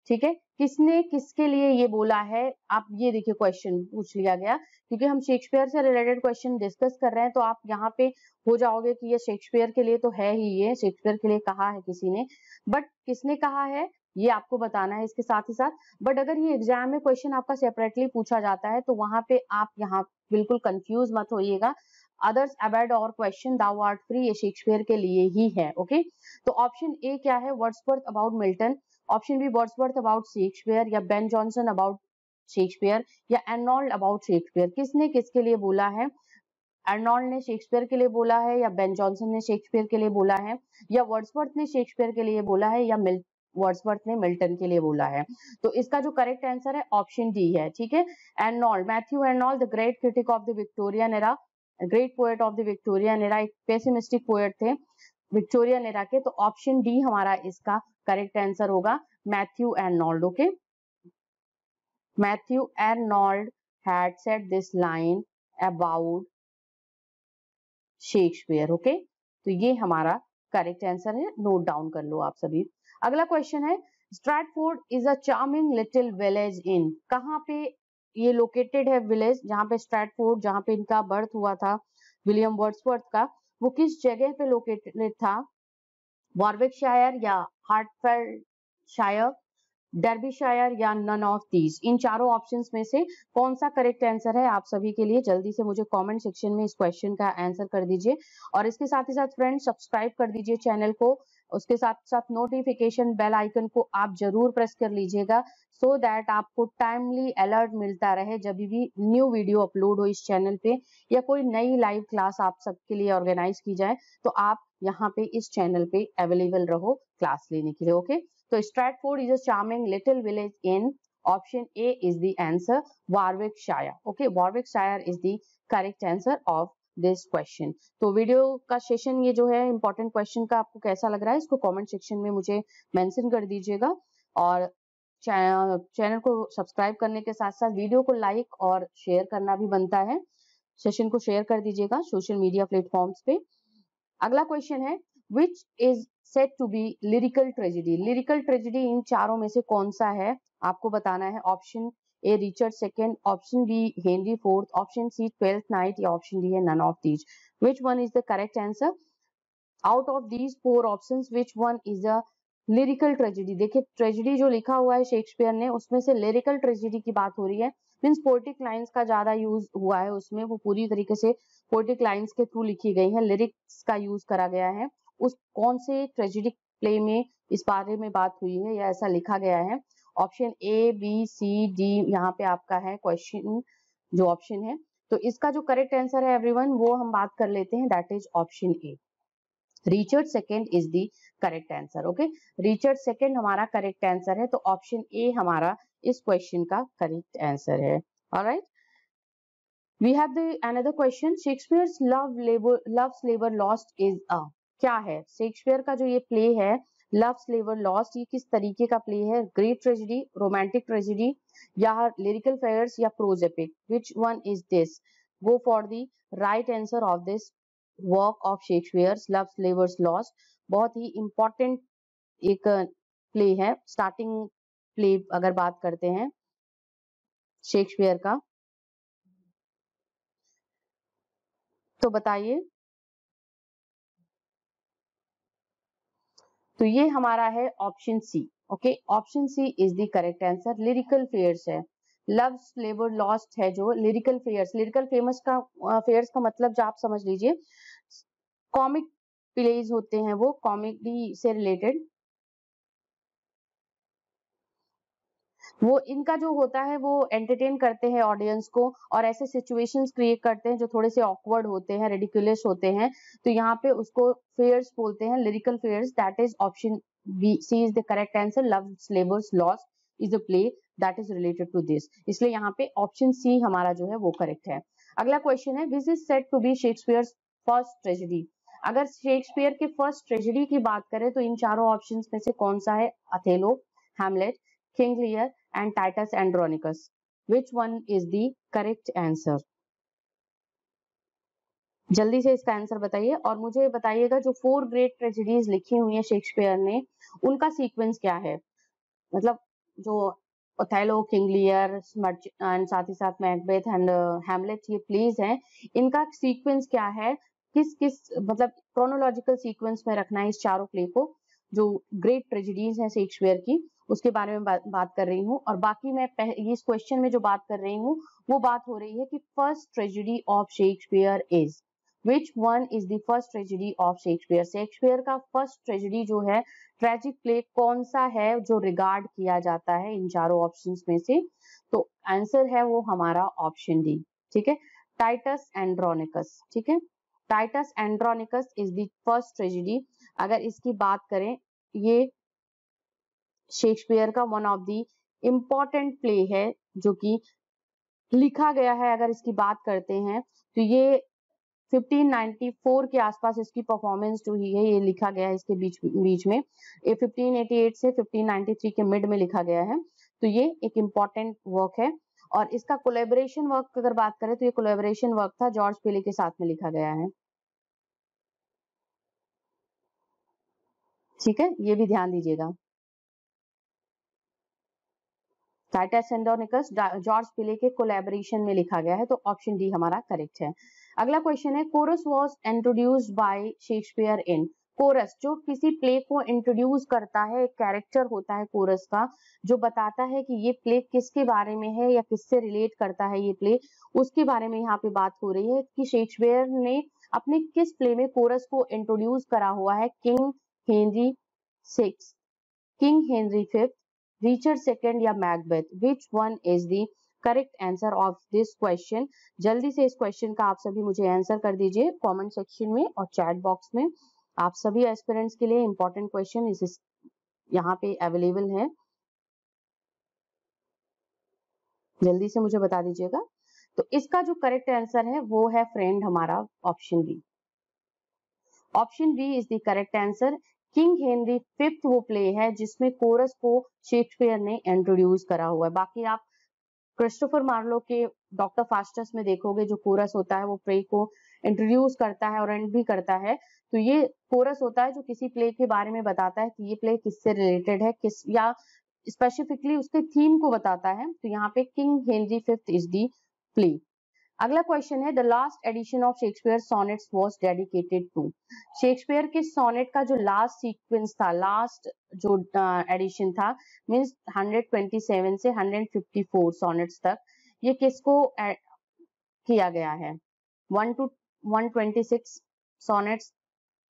ठीक है, किसने किसके लिए ये बोला है। आप ये देखिए क्वेश्चन पूछ लिया गया, क्योंकि हम शेक्सपियर से रिलेटेड क्वेश्चन डिस्कस कर रहे हैं, तो आप यहाँ पे हो जाओगे कि ये शेक्सपियर के लिए तो है ही, ये शेक्सपियर के लिए कहा है किसी ने, बट किसने कहा है ये आपको बताना है इसके साथ ही साथ। बट अगर ये एग्जाम में क्वेश्चन आपका सेपरेटली पूछा जाता है तो वहां पे आप यहाँ बिल्कुल कंफ्यूज मत होइएगा। अदर्स अबाइड और क्वेश्चन दाउ आर्ट फ्री, ये शेक्सपियर के लिए ही है, ओके। तो ऑप्शन ए क्या है, Wordsworth about Milton, option B Wordsworth about Shakespeare, या बेन जॉनसन अबाउट शेक्सपियर, या अर्नोल्ड अबाउट शेक्सपियर। किसने किसके लिए बोला है, अर्नोल्ड ने शेक्सपियर के लिए बोला है, या बेन जॉनसन ने शेक्सपियर के लिए बोला है, या वर्ड्सवर्थ ने शेक्सपियर के लिए बोला है, या वर्ड्सवर्थ ने मिल्टन के लिए बोला है। तो इसका जो करेक्ट आंसर है ऑप्शन डी है, ठीक है। Arnold, Matthew Arnold, the great critic of the Victorian era, great poet of the Victorian era, एक पेसिमिस्टिक पोएट थे विक्टोरियन एरा के। तो ऑप्शन डी हमारा इसका करेक्ट आंसर होगा, Matthew Arnold, okay. Matthew Arnold had said this line about Shakespeare, okay. तो ये हमारा करेक्ट आंसर है, नोट डाउन कर लो आप सभी। अगला क्वेश्चन है, Stratford is a charming little village in, कहाँ पे ये लोकेटेड है विलेज, जहाँ पे स्ट्रैटफोर्ड, जहाँ पे इनका बर्थ हुआ था विलियम वर्ड्सवर्थ का, वो किस जगह पे लोकेटेड था, वॉरविकशायर या हार्टफील्डशायर, डर्बीशायर, या नन ऑफ दीज। इन चारों ऑप्शंस में से कौन सा करेक्ट आंसर है आप सभी के लिए, जल्दी से मुझे कमेंट सेक्शन में इस क्वेश्चन का आंसर कर दीजिए। और इसके साथ ही साथ फ्रेंड्स सब्सक्राइब कर दीजिए चैनल को, उसके साथ साथ नोटिफिकेशन बेल आइकन को आप जरूर प्रेस कर लीजिएगा, सो दैट आपको टाइमली अलर्ट मिलता रहे जब भी न्यू वीडियो अपलोड हो इस चैनल पे, या कोई नई लाइव क्लास आप सबके लिए ऑर्गेनाइज की जाए, तो आप यहाँ पे इस चैनल पे अवेलेबल रहो क्लास लेने के लिए, ओके। तो Stratford is a charming little village in, option A is the answer, Warwickshire, okay. Warwickshire is the correct answer of this question. तो वीडियो का सेशन ये जो है इंपॉर्टेंट क्वेश्चन का आपको कैसा लग रहा है, इसको कमेंट सेक्शन में मुझे मेंशन कर दीजिएगा। और चैनल को सब्सक्राइब करने के साथ साथ वीडियो को लाइक और शेयर करना भी बनता है, सेशन को शेयर कर दीजिएगा सोशल मीडिया प्लेटफॉर्म्स पे। अगला क्वेश्चन है, which is said to be lyrical tragedy? Lyrical tragedy इन चारों में से कौन सा है आपको बताना है। Option A Richard second, option B Henry fourth, option C Twelfth Night या ऑप्शन डी है none of these. Which one is the correct answer? Out of these 4 options which one is a lyrical tragedy? देखिए ट्रेजेडी जो लिखा हुआ है शेक्सपियर ने उसमें से लिरिकल ट्रेजेडी की बात हो रही है, मीन्स पोएटिक लाइंस का ज्यादा यूज हुआ है उसमें, वो पूरी तरीके से पोएटिक लाइंस के थ्रू लिखी गई है, लिरिक्स का यूज करा गया है। उस कौन से ट्रेजेडिक प्ले में इस बारे में बात हुई है या ऐसा लिखा गया है? Option A B C D यहाँ पे आपका है क्वेश्चन जो ऑप्शन है। तो इसका जो करेक्ट आंसर है एवरीवन वो हम बात कर लेते हैं, that is option A, Richard second is the correct answer. Okay, Richard second हमारा करेक्ट आंसर है, तो ऑप्शन ए हमारा इस क्वेश्चन का करेक्ट आंसर है। Alright, we have the another question, Shakespeare's Love's Labour Lost is a, क्या है शेक्सपियर का जो ये प्ले है लव्स लेबर लॉस्ट, ये किस तरीके का प्ले है? ग्रेट ट्रेजेडी, रोमांटिक ट्रेजेडी या लिरिकल फेयर्स या prose epic? Which one is this? Go for the right answer of this work of Shakespeare's Love's Labour's Lost. बहुत ही इंपॉर्टेंट एक प्ले है, स्टार्टिंग प्ले अगर बात करते हैं शेक्सपियर का, तो बताइए। तो ये हमारा है option C. Okay, option C is the correct answer, lyrical farce है, लव्स लेबर लॉस्ट है जो लिरिकल फेयर्स। लिरिकल फेमस का फेयर्स का मतलब जो आप समझ लीजिए कॉमिक प्लेज होते हैं, वो कॉमेडी से रिलेटेड, वो इनका जो होता है वो एंटरटेन करते हैं ऑडियंस को और ऐसे सिचुएशंस क्रिएट करते हैं जो थोड़े से ऑकवर्ड होते हैं, रेडिकुलस होते हैं, तो यहाँ पे उसको फेयर्स बोलते हैं, lyrical farce. That is option B C is the correct answer, love labour's lost is a play that is related to this, इसलिए यहाँ पे ऑप्शन सी हमारा जो है वो करेक्ट है। अगला क्वेश्चन है, this is said to be Shakespeare's first tragedy? अगर शेक्सपियर के फर्स्ट ट्रेजेडी की बात करें तो इन चारों ऑप्शन में से कौन सा है? Othello, Hamlet, King Lear and Titus Andronicus. Which one is the correct answer? जल्दी से इसका आंसर बताइए और मुझे बताइएगा जो 4 ग्रेट ट्रेजेडीज लिखी हुई है शेक्सपियर ने उनका सीक्वेंस क्या है, मतलब जो ओथेलो, किंग लियर एंड साथ ही साथ मैकबेथ एंड हैमलेट ये प्लेज हैं, इनका सीक्वेंस क्या है, किस किस मतलब क्रोनोलॉजिकल सीक्वेंस में रखना है इस चारों प्ले को, जो ग्रेट ट्रेजेडीज हैं शेक्सपियर की उसके बारे में बात कर रही हूँ। और बाकी मैं इस क्वेश्चन में जो बात कर रही हूँ वो बात हो रही है कि first tragedy of Shakespeare is, which one is the first tragedy of Shakespeare? Shakespeare का फर्स्ट ट्रेजेडी जो है ट्रेजिक प्ले कौन सा है जो रिगार्ड किया जाता है इन चारों ऑप्शंस में से? तो आंसर है वो हमारा ऑप्शन डी, ठीक है, टाइटस एंड्रोनिकस। ठीक है, Titus Andronicus is the first tragedy. अगर इसकी बात करें, ये शेक्सपियर का one of the important play है जो कि लिखा गया है। अगर इसकी बात करते हैं तो ये 1594 के आसपास इसकी परफॉर्मेंस जो ही है ये लिखा गया है, इसके बीच में ये 1588 से 1593 के मिड में लिखा गया है, तो ये एक इम्पॉर्टेंट वर्क है। और इसका कोलैबोरेशन वर्क अगर बात करें तो ये कोलैबोरेशन वर्क था, जॉर्ज पेले के साथ में लिखा गया है। ठीक है, ये भी ध्यान दीजिएगा, टाइटस एंड्रोनिकस जॉर्ज पिले के कोलैबोरेशन में लिखा गया है, तो ऑप्शन डी हमारा करेक्ट है। अगला क्वेश्चन है, chorus was introduced by Shakespeare in? Chorus जो किसी प्ले को इंट्रोड्यूस करता है, एक कैरेक्टर होता है कोरस का जो बताता है कि ये प्ले किसके बारे में है या किससे रिलेट करता है ये प्ले, उसके बारे में यहाँ पे बात हो रही है कि शेक्सपियर ने अपने किस प्ले में कोरस को इंट्रोड्यूस करा हुआ है। King Henry six, King Henry fifth, Richard second या Macbeth? Which one is the correct answer of this question? जल्दी से इस क्वेश्चन का आप सभी मुझे आंसर कर दीजिए कमेंट सेक्शन में और चैट बॉक्स में। आप सभी एस्पिरेंट्स के लिए इंपॉर्टेंट क्वेश्चन इस यहाँ पे अवेलेबल है, जल्दी से मुझे बता दीजिएगा। तो इसका जो करेक्ट आंसर है वो है फ्रेंड हमारा option B. Option B is the correct answer. King Henry fifth वो प्ले है जिसमें कोरस को शेक्सपियर ने इंट्रोड्यूस करा हुआ है। बाकी आप क्रिस्टोफर मार्लो के डॉक्टर फास्टस में देखोगे जो कोरस होता है वो प्ले को इंट्रोड्यूस करता है और एंड भी करता है। तो ये कोरस होता है जो किसी प्ले के बारे में बताता है कि ये प्ले किससे रिलेटेड है, किस या स्पेसिफिकली उसके थीम को बताता है। तो यहाँ पे King Henry fifth is the play. अगला क्वेश्चन है the last edition of Shakespeare sonnets was dedicated to. Shakespeare के सोनेट का जो लास्ट सीक्वेंस था, लास्ट जो एडिशन था मींस 127 से 154 सोनेट्स तक, ये किसको किया गया है? 1 to 126 सोनेट्स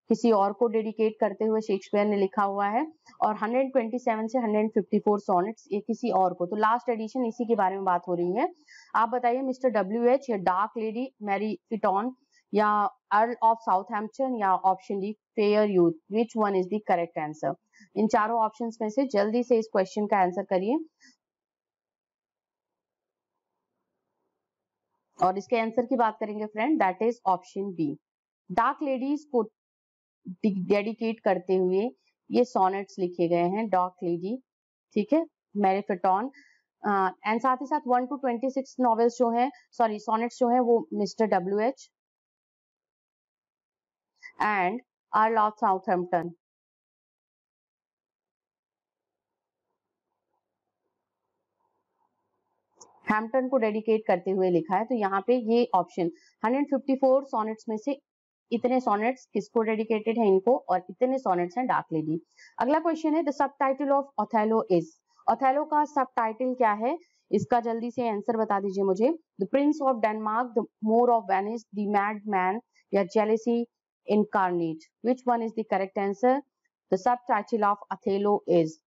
किसी और को डेडिकेट करते हुए शेक्सपियर ने लिखा हुआ है, और 127 से 154 सोनेट्स ये किसी और को। तो लास्ट एडिशन इसी के बारे में बात हो रही है। आप बताइए मिस्टर WH या डार्क लेडी मैरी फिटॉन या अर्ल ऑफ साउथहैम्पटन या option D fair youth, which one is the correct answer? इन चारों ऑप्शंस में से जल्दी से इस क्वेश्चन का आंसर करिए और इसके आंसर की बात करेंगे friend, that is option B. Dark ladies को डेडिकेट करते हुए ये सोनेट्स लिखे गए हैं, डार्क लेडी, ठीक है, मैरी फिटॉन। एंड साथ ही साथ 1 to 26 नॉवेल्स जो है, सॉरी सोनेट्स जो है वो mister WH and earl of Southampton. Hampton को डेडिकेट करते हुए लिखा है। तो यहाँ पे ये ऑप्शन 154 सोनेट्स में से इतने सोनेट्स किसको डेडिकेटेड है? इनको, और इतने सोनेट्स हैं डार्क लेडी। अगला क्वेश्चन है the subtitle of Othello is. Othello का सबटाइटल क्या है? इसका जल्दी से आंसर बता दीजिए मुझे। The Prince of Denmark, the Moor of Venice, the mad man या jealousy incarnate, which one is the correct answer? The subtitle of Othello is,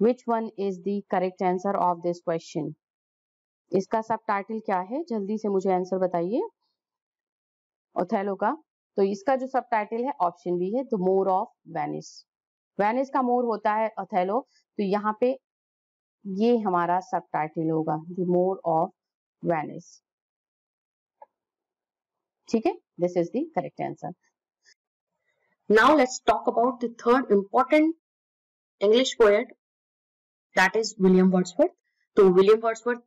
which one is the correct answer of this question? इसका सबटाइटल क्या है? जल्दी से मुझे आंसर बताइए ओथेलो का। तो इसका जो सबटाइटल है ऑप्शन बी है, the Moor of Venice. Venice का मोर होता है ओथेलो, तो यहाँ पे ये हमारा सबटाइटल होगा, द मोर ऑफ वेनिस, ठीक है, this is the correct answer. Now let's talk about the third important English poet, that is William Wordsworth. तो विलियम वर्ड्सवर्थ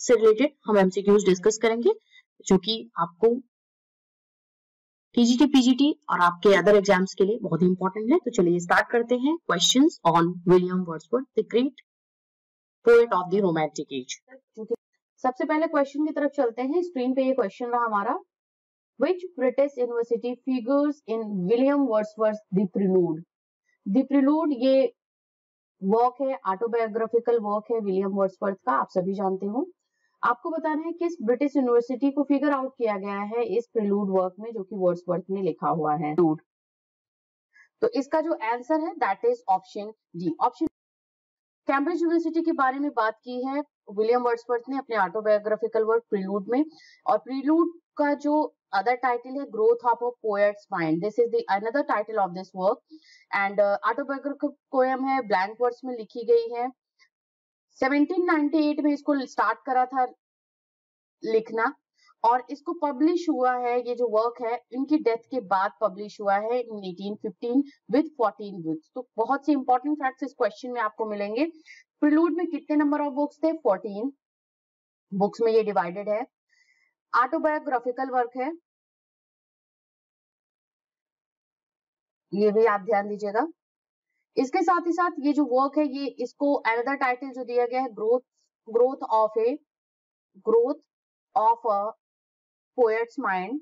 से रिलेटेड हम एमसीक्यूज डिस्कस करेंगे जो कि आपको टीजीटी पीजीटी और आपके अदर एग्जाम्स के लिए बहुत ही इंपॉर्टेंट है। तो चलिए स्टार्ट करते हैं questions on William Wordsworth, the great poet of the romantic as. सबसे पहले क्वेश्चन की तरफ चलते हैं। स्क्रीन पे ये क्वेश्चन रहा हमारा, which British university figures in William Wordsworth the prelude. The prelude ये वर्क है, ऑटोबायोग्राफिकल वर्क है विलियम वर्ड्सवर्थ का, आप सभी जानते हो। आपको बताना है किस ब्रिटिश यूनिवर्सिटी को फिगर आउट किया गया है इस प्रीलूड वर्क में जो कि वर्ड्सवर्थ ने लिखा हुआ है। तो इसका जो आंसर है that is option D. Option Cambridge university के बारे में बात की है विलियम वर्ड्सवर्थ ने अपने ऑटोबायोग्राफिकल वर्क प्रीलूड में, और प्रीलूड का जो अदर टाइटल है growth of a poets mind, this is the another title of this work. And autobiographical poem है, ब्लैंक वर्ड्स में लिखी गई है। 1798 में इसको स्टार्ट करा था लिखना, और इसको पब्लिश हुआ है, ये जो वर्क है इनकी डेथ के बाद पब्लिश हुआ है इन 1815 विद 14 बुक्स। तो बहुत से इंपॉर्टेंट फैक्ट्स इस क्वेश्चन में आपको मिलेंगे। प्रीलूड में कितने नंबर ऑफ बुक्स थे? 14 बुक्स में ये डिवाइडेड है। ऑटोबायोग्राफिकल वर्क है, ये भी आप ध्यान दीजिएगा। इसके साथ ही साथ ये जो वर्क है ये इसको अनदर टाइटल जो दिया गया है growth of a poets mind,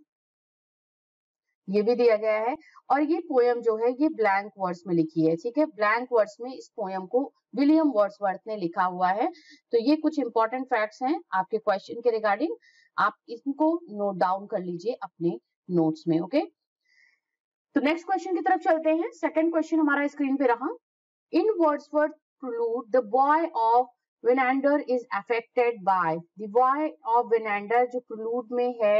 ये भी दिया गया है। और ये पोएम जो है ये ब्लैंक वर्ड्स में लिखी है, ठीक है, ब्लैंक वर्ड्स में इस पोएम को विलियम वर्ड्सवर्थ ने लिखा हुआ है। तो ये कुछ इंपॉर्टेंट फैक्ट्स हैं आपके क्वेश्चन के रिगार्डिंग, आप इनको नोट डाउन कर लीजिए अपने नोट्स में, ओके। तो नेक्स्ट क्वेश्चन की तरफ चलते हैं। सेकंड क्वेश्चन हमारा स्क्रीन पे रहा, in Wordsworth Prelude the boy of Winander is affected by. The boy of Winander जो प्रीलूड में है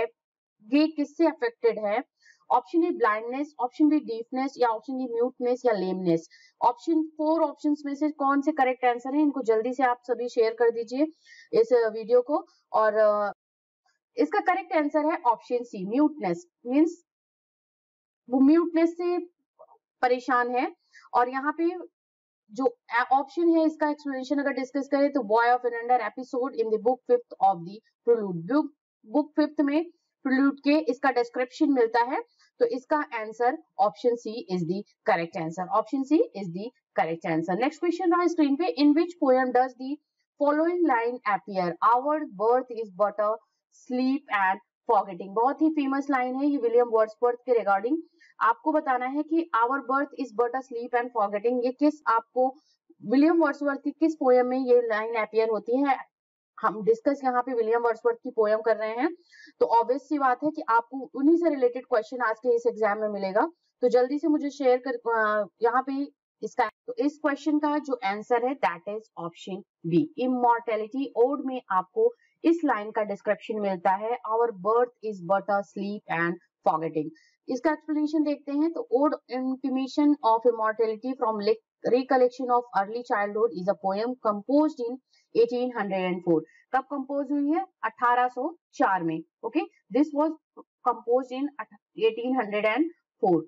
ये किससे अफेक्टेड है? Option A blindness, option B deafness, या ऑप्शन डी म्यूटनेस या लेमनेस। ऑप्शन 4 ऑप्शंस में से कौन से करेक्ट आंसर है? इनको जल्दी से आप सभी शेयर कर दीजिए इस वीडियो को। और इसका करेक्ट आंसर है ऑप्शन सी, म्यूटनेस, मींस वो म्यूटनेस से परेशान है। और यहाँ पे जो ऑप्शन है इसका एक्सप्लेनेशन अगर डिस्कस करें तो boy of Winander episode in the book fifth of the Prelude, book fifth में प्रीलूड के इसका डिस्क्रिप्शन मिलता है, तो इसका answer option C is the correct answer, option C is the correct answer. Next question रहा स्क्रीन पे, in which poem does the following line appear, our birth is but a sleep and forgetting. बहुत ही फेमस लाइन है ये विलियम वर्ड्सवर्थ के रिगार्डिंग। आपको बताना है कि our birth is but a sleep and forgetting, ये किस आपको विलियम वर्ड्सवर्थ की किस पोएम में ये लाइन अपीयर होती है। हम डिस्कस यहाँ पे विलियम वर्ड्सवर्थ की पोएम कर रहे हैं, तो ऑब्वियस सी बात है कि आपको उन्हीं से रिलेटेड क्वेश्चन आज के इस एग्जाम में मिलेगा। तो जल्दी से मुझे शेयर कर यहाँ पे इसका, तो इस क्वेश्चन का जो आंसर है that is option B, Immortality Ode में आपको इस लाइन का डिस्क्रिप्शन मिलता है, our birth is but a sleep and forgetting. इसका एक्सप्लेनेशन देखते हैं, तो ode intimation of immortality from recollection of early childhood is a poem composed in 1804। कब कंपोज हुई है? 1804 में। Okay, this was composed in 1804।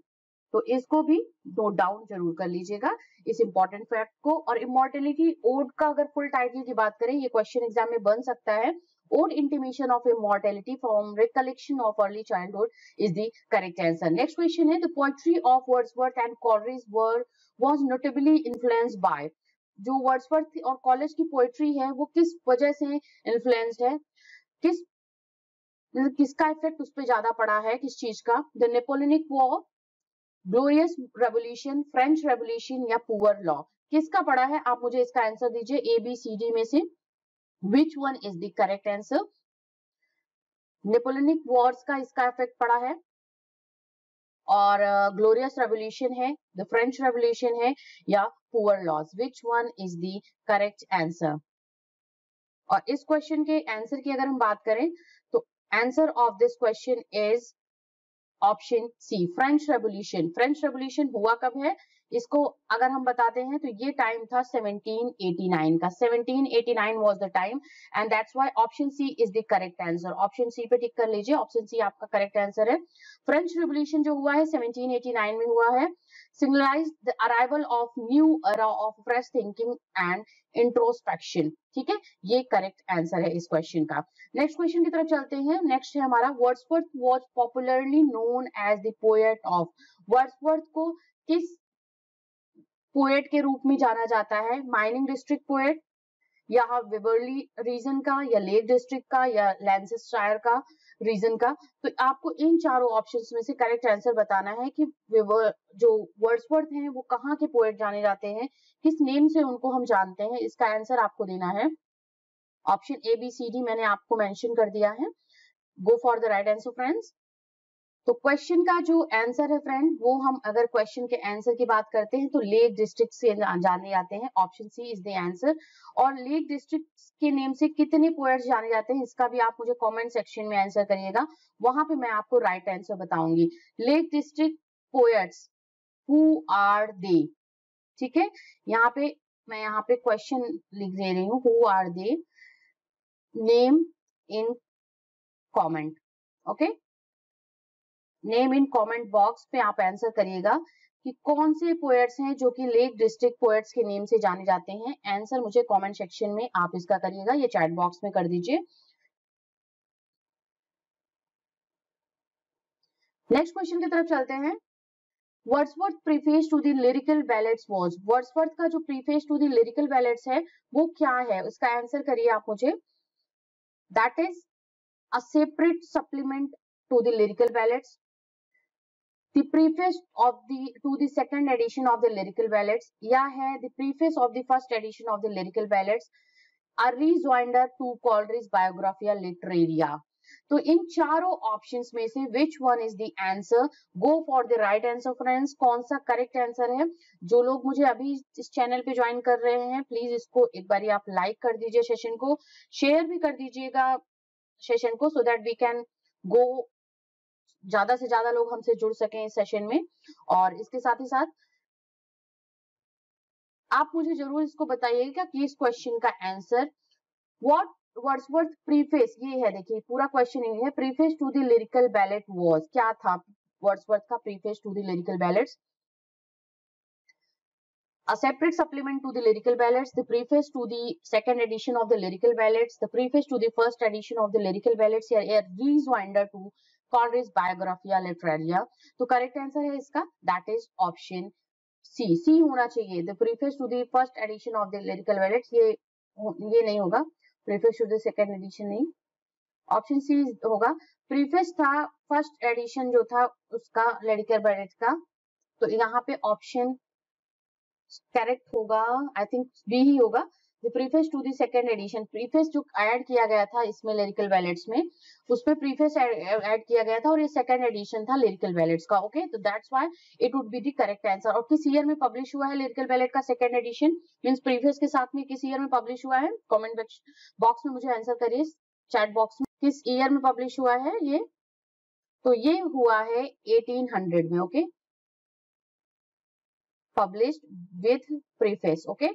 तो इसको भी नोट डाउन जरूर कर लीजिएगा इस इंपॉर्टेंट फैक्ट को। और इमॉर्टैलिटी ओड का अगर फुल टाइटल की बात करें, ये क्वेश्चन एग्जाम में बन सकता है, ode intimation of immortality from recollection of early childhood is the correct answer. Next question है, the poetry of Wordsworth and Coleridge was notably influenced by, जो वर्ड्सवर्थ और कॉलेज की पोएट्री है वो किस वजह से इन्फ्लुएंस्ड है, किसका इफेक्ट उस पर ज्यादा पड़ा है, किस चीज का? The Napoleonic war, glorious revolution, French revolution या पुअर लॉ, किसका पड़ा है? आप मुझे इसका आंसर दीजिए ए बी सी डी में से, which one is the correct answer? Napoleonic wars का इसका इफेक्ट पड़ा है, और ग्लोरियस रेवोल्यूशन है, द फ्रेंच रेवोल्यूशन है, या poor laws, which one is the correct answer? और इस क्वेश्चन के आंसर की अगर हम बात करें तो answer of this question is option C, French revolution. French revolution हुआ कब है, इसको अगर हम बताते हैं तो ये टाइम था 1789 का, 1789 was the time, and that's why option C is the correct answer. Option C पे टिक कर लीजिए, ऑप्शन सी आपका करेक्ट आंसर है। फ्रेंच रेवोल्यूशन जो हुआ है 1789 में हुआ है, signalised the arrival of new era of fresh thinking and introspection. ठीक है, ये करेक्ट आंसर है इस क्वेश्चन का। नेक्स्ट क्वेश्चन की तरफ चलते हैं। नेक्स्ट है हमारा, Wordsworth was popularly known as the poet of, Wordsworth को किस पोएट के रूप में जाना जाता है? माइनिंग डिस्ट्रिक्ट पोएट, या विबर्ली रीजन का, या लेक डिस्ट्रिक्ट का, या लैंसेस्टायर का रीजन का? तो आपको इन चारों ऑप्शंस में से करेक्ट आंसर बताना है कि जो वर्ड्सवर्थ हैं वो कहाँ के पोएट जाने जाते हैं, किस नेम से उनको हम जानते हैं, इसका आंसर आपको देना है। Option A B C D मैंने आपको मेंशन कर दिया है, go for the right answer friends. तो क्वेश्चन का जो आंसर है फ्रेंड, वो हम अगर क्वेश्चन के आंसर की बात करते हैं तो लेक डिस्ट्रिक्ट से जाने जाते हैं, option C is the answer. और लेक डिस्ट्रिक्ट के नेम से कितने पोएट्स जाने जाते हैं, इसका भी आप मुझे कमेंट सेक्शन में आंसर करिएगा, वहां पे मैं आपको राइट आंसर बताऊंगी। Lake District poets, who are they? ठीक है, यहाँ पे मैं यहाँ पे क्वेश्चन लिख दे रही हूँ, who are they, name in comment. Okay, name in comment box पे आप आंसर करिएगा कि कौन से पोएट्स हैं जो कि लेक डिस्ट्रिक्ट पोएट्स के नेम से जाने जाते हैं। आंसर मुझे कमेंट सेक्शन में आप इसका करिएगा, ये चैट बॉक्स में कर दीजिए। नेक्स्ट क्वेश्चन की तरफ चलते हैं। Wordsworth preface to the lyrical ballads was, Wordsworth का जो preface to the lyrical ballads है वो क्या है, उसका आंसर करिए आप मुझे। That is a separate supplement to the lyrical ballads, the preface of the to the second edition of the lyrical ballads, या है the preface of the first edition of the lyrical ballads, a rejoinder to Coleridge's Biographia Literaria। तो इन चारों ऑप्शंस में से which one is the answer? Go for the right answer friends. कौन सा करेक्ट आंसर है? जो लोग मुझे अभी इस चैनल पे ज्वाइन कर रहे हैं, प्लीज इसको एक बार आप लाइक कर दीजिए, सेशन को शेयर भी कर दीजिएगा सेशन को, so that we can go, ज्यादा से ज्यादा लोग हमसे जुड़ सकें इस सेशन में। और इसके साथ ही साथ आप मुझे जरूर इसको बताइएगा कि इस क्वेश्चन का आंसर व्हाट वर्ड्सवर्थ प्रीफेस, ये है, देखिए पूरा क्वेश्चन ये है, preface to the lyrical ballad was, क्या था वर्ड्सवर्थ का preface to the lyrical ballads? A separate supplement to the lyrical ballads, the preface to the second edition of the lyrical ballads, the preface to the first edition of the lyrical ballads, या a rejoinder to Conrad's Biographia Literaria. तो करेक्ट आंसर है इसका दैट इज ऑप्शन सी होना चाहिए. The preface to the first edition of the lyrical ballads, ये नहीं होगा. Preface to the second edition नहीं, ऑप्शन सी होगा. प्रीफेस था फर्स्ट एडिशन जो था उसका लिरिकल बैलेट्स का, तो यहाँ पे ऑप्शन करेक्ट होगा, आई थिंक बी ही होगा. The preface to the second edition, preface जो ऐड किया गया था इसमें लिरिकल बैलेट्स में, उसपे प्रीफेस ऐड किया गया था और ये सेकंड एडिशन था लिरिकल बैलेट्स का. ओके, तो that's why it would be the correct answer. और किस ईयर में पब्लिश हुआ है लिरिकल बैलेट का सेकंड एडिशन, मींस प्रीफेस के साथ में किस ईयर में पब्लिश हुआ है? कमेंट बॉक्स में मुझे आंसर करिए, चैट बॉक्स में, किस ईयर में पब्लिश हुआ है ये. तो ये हुआ है 1800 में. Okay, published with preface. Okay,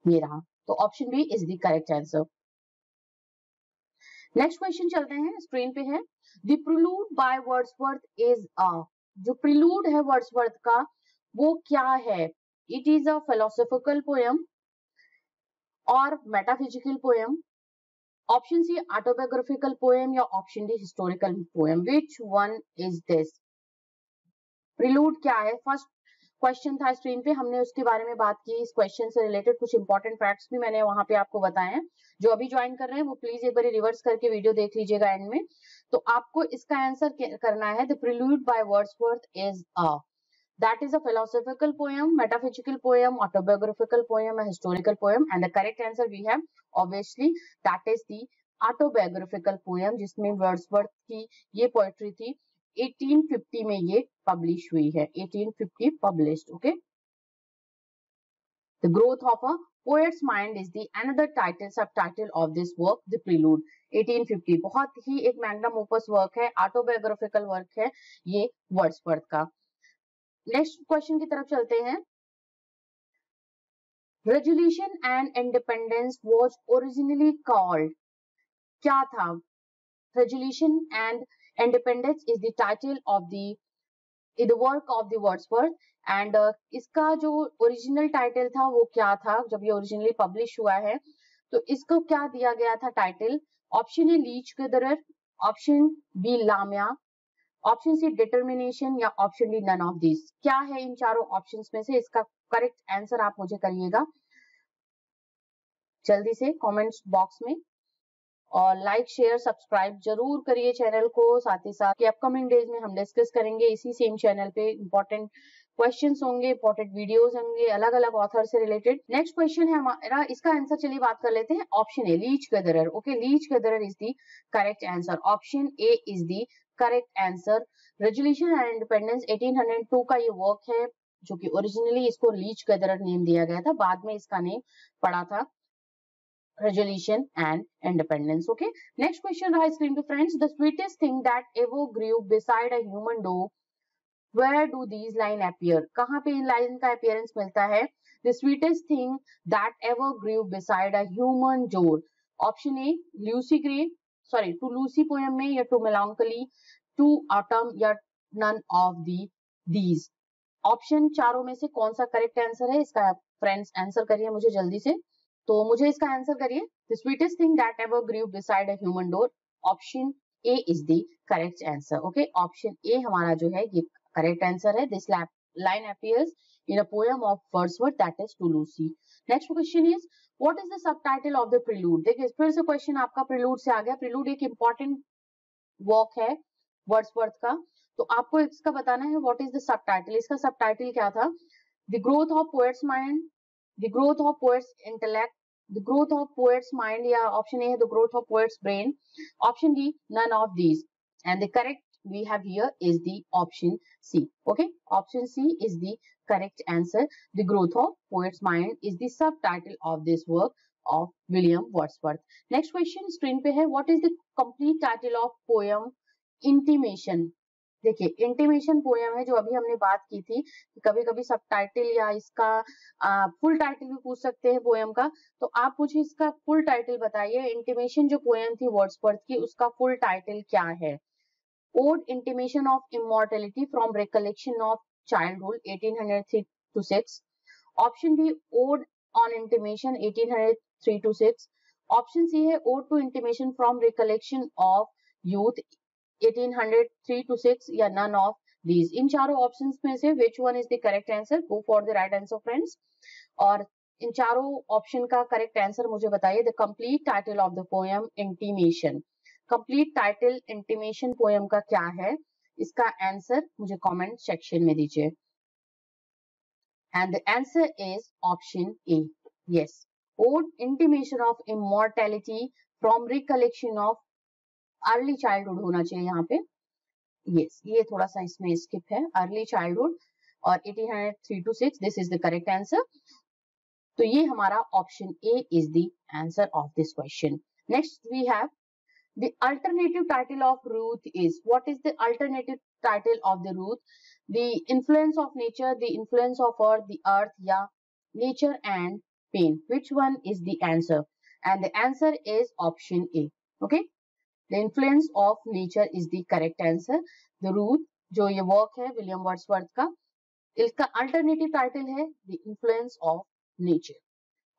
ये रहा. तो option B is the correct answer. Next question चलते हैं, स्क्रीन पे है. The prelude by Wordsworth is a, जो प्रिलूड है वर्ड्सवर्थ का वो क्या है? It is a philosophical poem और metaphysical poem. Option C autobiographical poem या option D historical poem. Which one is this? Prelude क्या है? फर्स्ट क्वेश्चन था स्क्रीन पे, हमने उसके बारे में बात की. इस क्वेश्चन से रिलेटेड कुछ इंपॉर्टेंट फैक्ट्स भी मैंने वहां पे आपको बताए हैं. जो अभी ज्वाइन कर रहे हैं वो प्लीज एक बार रिवर्स करके वीडियो देख लीजिएगा एंड में. तो आपको इसका आंसर करना है. The prelude by Wordsworth is a, that is a philosophical poem, metaphysical poem, autobiographical poem, a historical poem, and the correct answer we have obviously that is the autobiographical poem, जिसमें वर्ड्सवर्थ की ये पोएट्री थी. 1850 में ये पब्लिश हुई है. 1850 published. Okay, the growth of a poet's mind is the another title subtitle of this work, the prelude. 1850 बहुत ही एक मैग्नम ओपस वर्क है, ऑटोबायोग्राफिकल वर्क है ये वर्ड्सवर्थ का. नेक्स्ट क्वेश्चन की तरफ चलते हैं. Resolution and independence was originally called, क्या था? Resolution and independence is the title of the work of the Wordsworth. And इसका जो ओरिजिनल टाइटल था वो क्या था जब ये ओरिजिनली पब्लिश हुआ है? तो इसको क्या दिया गया था title? Option A leech gatherer, option B Lamia, option C determination या option D none of this. क्या है इन चारों ऑप्शंस में से? इसका करेक्ट आंसर आप मुझे करिएगा जल्दी से कमेंट्स बॉक्स में, और लाइक शेयर सब्सक्राइब जरूर करिए चैनल को. साथ ही साथ अपकमिंग डेज में हम डिस्कस करेंगे इसी सेम चैनल पे इंपॉर्टेंट क्वेश्चंस होंगे, इंपॉर्टेंट वीडियोस होंगे अलग अलग ऑथर से रिलेटेड. नेक्स्ट क्वेश्चन है हमारा, इसका आंसर चलिए बात कर लेते हैं. Option A leech gatherer. Okay, leech gatherer is the correct answer. Option A is the correct answer. Resolution and independence 1802 का ये वर्क है जो कि ओरिजिनली इसको लीच गदरर नेम दिया गया था, बाद में इसका नेम पड़ा था resolution and independence. Okay, next question रहा screen पे friends. The sweetest thing that ever grew beside a human door, where do these line appear? कहाँ पे इन लाइन का appearance मिलता है? The sweetest thing that ever grew beside a human door. Option A Lucy Gray, sorry to Lucy poem में, या to melancholy, to autumn, या none of these. ऑप्शन चारों में से कौन सा करेक्ट आंसर है इसका फ्रेंड्स आंसर करिए मुझे जल्दी से. तो मुझे इसका आंसर करिए. The sweetest thing that ever grew beside a human door. Option A is the correct answer. Okay, option A हमारा जो है ये करेक्ट आंसर है. This line appears in a poem of Wordsworth that is to Lucy. Next question is what is the subtitle of the prelude. देखिए फिर से क्वेश्चन आपका प्रिलूड से आ गया. प्रिलूड एक इंपॉर्टेंट वर्क है वर्ड्सवर्थ का, तो आपको इसका बताना है व्हाट इज द सबटाइटल. इसका सबटाइटल क्या था? The growth of poets mind, the growth of poets intellect, the growth of poet's mind, या option A है the growth of poet's brain, option D none of these, and the correct we have here is the option C. Okay, option C is the correct answer. The growth of poet's mind is the subtitle of this work of William Wordsworth. Next question screen पे है. What is the complete title of poem Intimation? देखिए इंटीमेशन पोएम है जो अभी हमने बात की थी. कभी कभी सब टाइटल या इसका फुल टाइटल भी पूछ सकते हैं पोएम का, तो आप मुझे इसका फुल टाइटल बताइए. इंटीमेशन जो पोएम थी वर्ड्सवर्थ की उसका फुल टाइटल क्या है? Ode Intimation of Immortality from Recollection of Childhood 1803 to 6. Option B, Ode on Intimation 1803 to 6. Option C है Ode to Intimation from Recollection of Youth 1803 to 6 या none of these. इन चारों ऑप्शंस में से which one is the correct answer? Go for the right answer friends. और इन चारों ऑप्शन का करेक्ट आंसर मुझे बताइए. The complete title of the poem intimation. Complete title intimation poem का क्या है, इसका आंसर मुझे कमेंट सेक्शन में दीजिए. And the answer is option A. Yes, ode intimation of immortality from recollection of early childhood होना चाहिए यहाँ पे. यस, ये थोड़ा सा इसमें स्किप है, अर्ली चाइल्डहुड और 1803 to 6. This is the correct answer. तो ये हमारा option A is the answer of this question. Next we have the alternative title of Ruth is. What is the alternative title of the Ruth? The influence of nature, the influence of earth या nature and pain. Which one is the answer? And the answer is option A. Okay, the influence of nature is the correct answer. The Ruth जो ये वर्क है विलियम वर्ड्सवर्थ का, इसका अल्टरनेटिव टाइटल है द इन्फ्लुएंस ऑफ नेचर.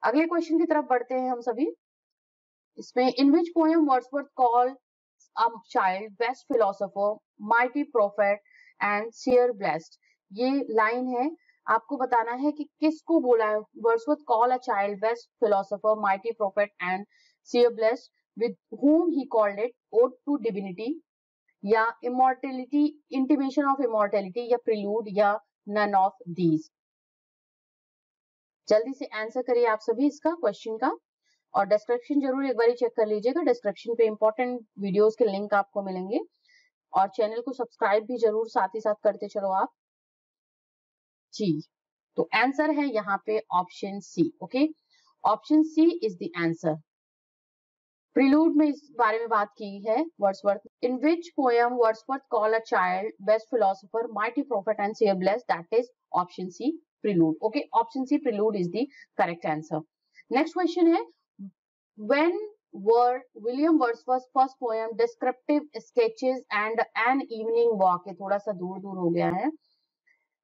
अगले क्वेश्चन की तरफ बढ़ते हैं हम सभी. इसमें in which poem Wordsworth call a child best philosopher, mighty prophet and seer blessed. ये लाइन है, आपको बताना है कि किसको बोला है. Wordsworth call a child best philosopher, mighty prophet and seer blessed, with whom he called it ode to divinity या immortality, intimation of immortality या prelude या none of these. जल्दी से आंसर करिए आप सभी इसका क्वेश्चन का, और डिस्क्रिप्शन जरूर एक बार चेक कर लीजिएगा. डिस्क्रिप्शन पे इंपॉर्टेंट वीडियोस के लिंक आपको मिलेंगे, और चैनल को सब्सक्राइब भी जरूर साथ ही साथ करते चलो आप जी. तो आंसर है यहाँ पे option C. Okay, option C is the answer. Prelude में इस बारे में बात की है Wordsworth. In which poem Wordsworth call a child best philosopher, mighty prophet and seer blessed. That is option C, prelude. Okay, option C, prelude is the correct answer. Next question है, when were William Wordsworth's first poem Descriptive Sketches and an Evening Walk? ये थोड़ा सा दूर दूर हो गया है.